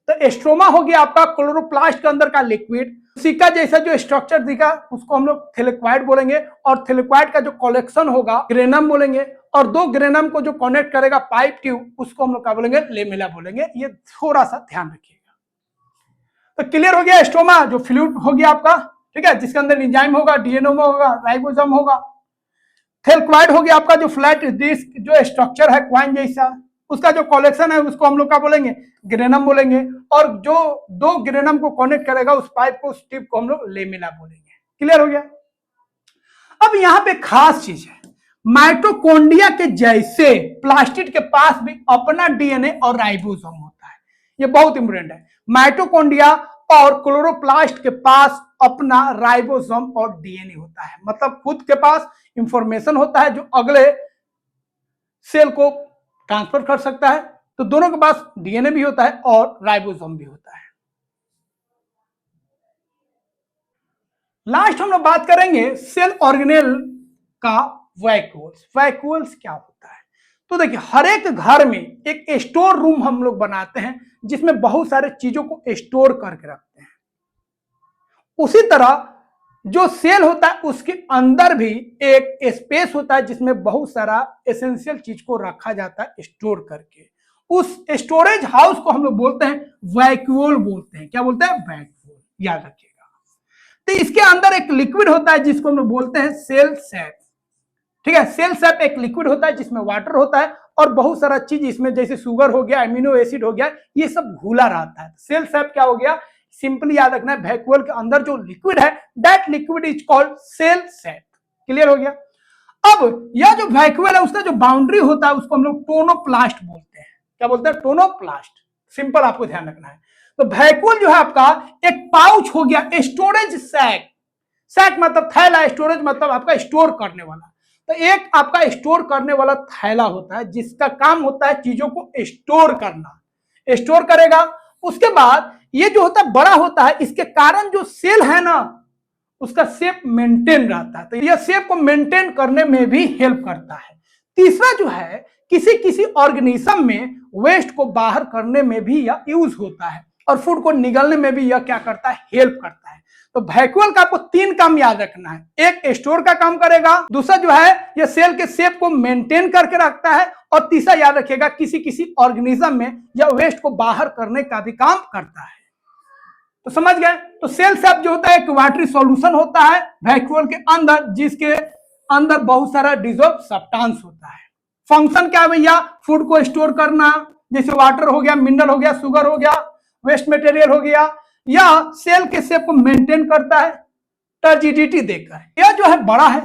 S1: तो स्ट्रोमा हो गया आपका क्लोरोप्लास्ट के अंदर का लिक्विड। सिक्का जैसा जो स्ट्रक्चर दिखा उसको हम लोग थेलेक्वाइड बोलेंगे, और थेलेक्वाइड का जो कलेक्शन होगा ग्रेनम बोलेंगे, और दो ग्रेनम को जो कनेक्ट करेगा पाइप ट्यूब, उसको हम लोग क्या बोलेंगे, लेमेला बोलेंगे। ये थोड़ा सा ध्यान रखिएगा। तो क्लियर हो गया, स्ट्रोमा जो फ्लूइड हो गया आपका, ठीक है, जिसके अंदर एंजाइम होगा, डीएनए होगा, राइबोसोम होगा। थेलक्वाइड हो गया आपका जो फ्लैट डिस्क जो स्ट्रक्चर है क्वाइन जैसा, उसका जो कलेक्शन है उसको हम लोग क्या बोलेंगे, ग्रेनम बोलेंगे। और जो दो ग्रेनम को कनेक्ट करेगा उस पाइप को, उस टिप को हम लोग लेमिना बोलेंगे। क्लियर हो गया। अब यहां पे खास चीज है, माइटोकॉन्ड्रिया के जैसे प्लास्टिड के पास भी अपना डीएनए और राइबोसोम होता है। ये बहुत इंपॉर्टेंट है। माइटोकॉन्ड्रिया और क्लोरोप्लास्ट के पास अपना राइबोसोम और डीएनए होता है, मतलब खुद के पास इंफॉर्मेशन होता है जो अगले सेल को ट्रांसफर कर सकता है। तो दोनों के पास डीएनए भी होता है और राइबोसोम भी होता है। लास्ट हम लोग बात करेंगे सेल ऑर्गेनेल का वैक्यूल्स। वैक्यूल्स क्या होता है, तो देखिए हर एक घर में एक स्टोर रूम हम लोग बनाते हैं, जिसमें बहुत सारे चीजों को स्टोर करके रखते हैं। उसी तरह जो सेल होता है उसके अंदर भी एक स्पेस होता है, जिसमें बहुत सारा एसेंशियल चीज को रखा जाता है स्टोर करके। उस स्टोरेज हाउस को हम लोग बोलते हैं वैक्यूल बोलते हैं। क्या बोलते हैं, वैक्यूल। याद रखिएगा। तो इसके अंदर एक लिक्विड होता है जिसको हम लोग बोलते हैं सेल सैप, ठीक है। सेल सैप एक लिक्विड होता है जिसमें वाटर होता है और बहुत सारा चीज इसमें, जैसे शुगर हो गया, अमीनो एसिड हो गया, ये सब घुला रहता है। सेल सैप क्या हो गया, सिंपली याद रखना है, वैक्यूल के अंदर जो लिक्विड है that liquid is called cell sap. Clear हो गया। अब यह जो वैक्यूल है उसका जो बाउंड्री होता है उसको हम लोग टोनोप्लास्ट बोलते हैं। क्या बोलते हैं, टोनोप्लास्ट। सिंपल आपको ध्यान रखना है। तो वैक्यूल जो है आपका एक पाउच हो गया, स्टोरेज सैक। सैक मतलब थैला, स्टोरेज मतलब आपका स्टोर करने वाला। तो एक आपका स्टोर करने वाला थैला होता है जिसका काम होता है चीजों को स्टोर करना, स्टोर करेगा। उसके बाद ये जो होता है बड़ा होता है, इसके कारण जो सेल है ना उसका शेप मेंटेन रहता है। तो यह शेप को मेंटेन करने में भी हेल्प करता है। तीसरा जो है, किसी किसी ऑर्गेनिज्म में वेस्ट को बाहर करने में भी यह यूज होता है, और फूड को निगलने में भी यह क्या करता है, हेल्प करता है। तो वैक्यूल का आपको तीन काम याद रखना है। एक स्टोर का काम करेगा, दूसरा जो है यह सेल के शेप को मेंटेन करके रखता है, और तीसरा याद रखिएगा किसी किसी ऑर्गेनिज्म में यह वेस्ट को बाहर करने का भी काम करता है। तो समझ गए। तो सेल सैप जो होता है एक वाटरी सॉल्यूशन होता है वैक्यूल के अंदर, जिसके अंदर बहुत सारा डिसॉल्व सब्सटेंस होता है। फंक्शन क्या है भैया, फूड को स्टोर करना, जैसे वाटर हो गया, मिनरल हो गया, शुगर हो गया, वेस्ट मटेरियल हो गया, या सेल के शेप को मेंटेन करता है टर्जिडिटी देकर। यह जो है बड़ा है,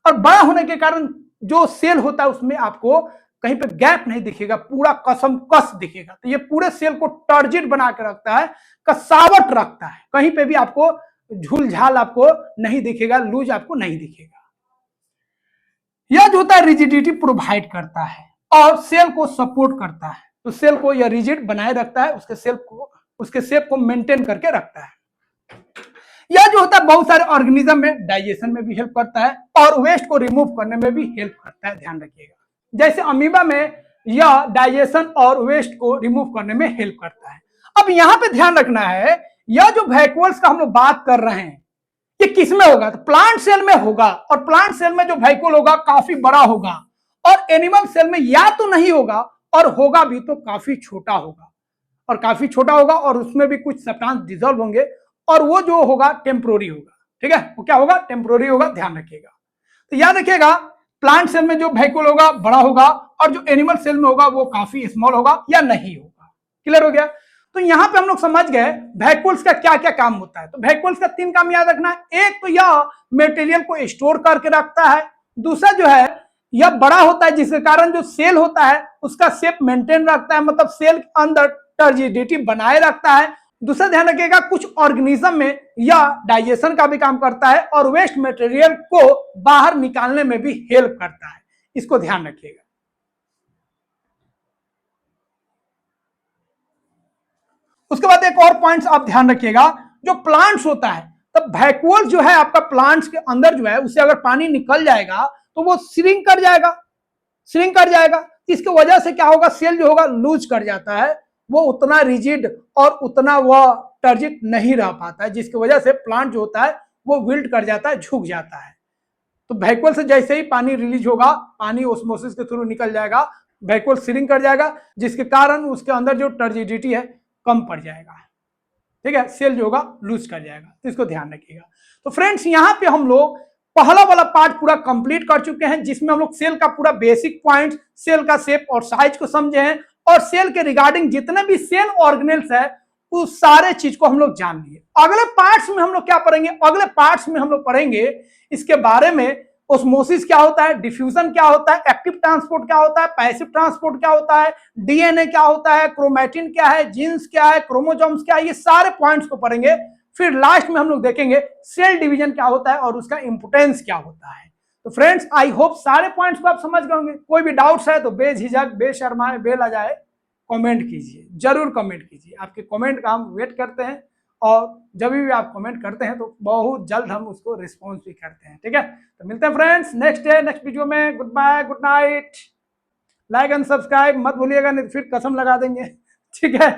S1: और बड़ा होने के कारण जो सेल होता है उसमें आपको कहीं पे गैप नहीं दिखेगा, पूरा कसम कस दिखेगा। तो ये पूरे सेल को टर्जिड बना के रखता है, कसावट रखता है, कहीं पे भी आपको झूल झाल आपको नहीं दिखेगा, लूज आपको नहीं दिखेगा। यह जो होता है रिजिडिटी प्रोवाइड करता है और सेल को सपोर्ट करता है, तो सेल को यह रिजिड बनाए रखता है, उसके शेप को मेंटेन करके रखता है। यह जो होता है बहुत सारे ऑर्गेनिज्म में डाइजेशन में भी हेल्प करता है और वेस्ट को रिमूव करने में भी हेल्प करता है, ध्यान रखिएगा। जैसे अमीबा में यह डाइजेशन और वेस्ट को रिमूव करने में हेल्प करता है। अब यहां पे ध्यान रखना है, यह जो वैक्यूल्स का हम लोग बात कर रहे हैं ये किस में होगा, तो प्लांट सेल में होगा, और प्लांट सेल में जो वैक्यूल होगा काफी बड़ा होगा, और एनिमल सेल में या तो नहीं होगा और होगा भी तो काफी छोटा होगा, और काफी छोटा होगा और उसमें भी कुछ सब्सटेंस डिसॉल्व होंगे, और वो जो होगा टेम्पोररी होगा। ठीक है, वो क्या होगा, टेम्पोररी होगा, ध्यान रखिएगा। तो याद रखिएगा प्लांट सेल में जो वैक्यूल होगा बड़ा होगा, और जो एनिमल सेल में होगा वो काफी स्मॉल होगा या नहीं होगा। क्लियर हो गया। तो यहां पे हम लोग समझ गए वैक्यूल्स का क्या क्या काम होता है। तो वैक्यूल्स का 3 काम याद रखना है। एक तो यह मटेरियल को स्टोर करके रखता है, दूसरा जो है यह बड़ा होता है जिसके कारण जो सेल होता है उसका शेप मेंटेन रखता है, मतलब सेल के अंदर टर्जिडिटी बनाए रखता है। दूसरा ध्यान रखिएगा कुछ ऑर्गेनिज्म में यह डाइजेशन का भी काम करता है और वेस्ट मटेरियल को बाहर निकालने में भी हेल्प करता है, इसको ध्यान रखिएगा। उसके बाद एक और पॉइंट्स आप ध्यान रखिएगा, जो प्लांट्स होता है, तब वैक्यूल जो है आपका प्लांट्स के अंदर जो है उससे अगर पानी निकल जाएगा तो वो श्रिंक कर जाएगा। इसकी वजह से क्या होगा, सेल जो होगा लूज कर जाता है, वो उतना रिजिड और उतना वह टर्जिड नहीं रह पाता है, जिसकी वजह से प्लांट जो होता है वो विल्ट कर जाता है, झुक जाता है। तो वैक्यूल से जैसे ही पानी रिलीज होगा, पानी ऑस्मोसिस के थ्रू निकल जाएगा, वैक्यूल श्रिंक कर जाएगा, जिसके कारण उसके अंदर जो टर्जिडिटी है कम पड़ जाएगा। ठीक है, सेल जो होगा लूज कर जाएगा, तो इसको ध्यान रखिएगा। तो फ्रेंड्स यहां पे हम लोग पहला वाला पार्ट पूरा कंप्लीट कर चुके हैं, जिसमें हम लोग सेल का पूरा बेसिक पॉइंट, सेल का शेप और साइज को समझे हैं, और सेल के रिगार्डिंग जितने भी सेल ऑर्गेनेल्स है उस सारे चीज को हम लोग जान लिए। अगले पार्ट्स में हम लोग क्या पढ़ेंगे, अगले पार्ट्स में हम लोग पढ़ेंगे इसके बारे में, ऑस्मोसिस क्या होता है, डिफ्यूजन क्या होता है, एक्टिव ट्रांसपोर्ट क्या होता है, पैसिव ट्रांसपोर्ट क्या होता है, डीएनए क्या होता है, क्रोमैटिन क्या है, जीन्स क्या है, क्रोमोसोम्स क्या है, ये सारे पॉइंट्स को पढ़ेंगे। फिर लास्ट में हम लोग देखेंगे सेल डिवीजन क्या होता है और उसका इंपोर्टेंस क्या होता है। तो फ्रेंड्स आई होप सारे पॉइंट्स को आप समझ गए होंगे। कोई भी डाउट्स है तो बेझिझक बेशर्माए बेलजाए कमेंट कीजिए, जरूर कमेंट कीजिए। आपके कमेंट का हम वेट करते हैं, और जब भी आप कमेंट करते हैं तो बहुत जल्द हम उसको रिस्पॉन्स भी करते हैं। ठीक है, तो मिलते हैं friends next day next video में। Goodbye, good night. Like and subscribe मत भूलिएगा, नहीं तो फिर कसम लगा देंगे। ठीक है,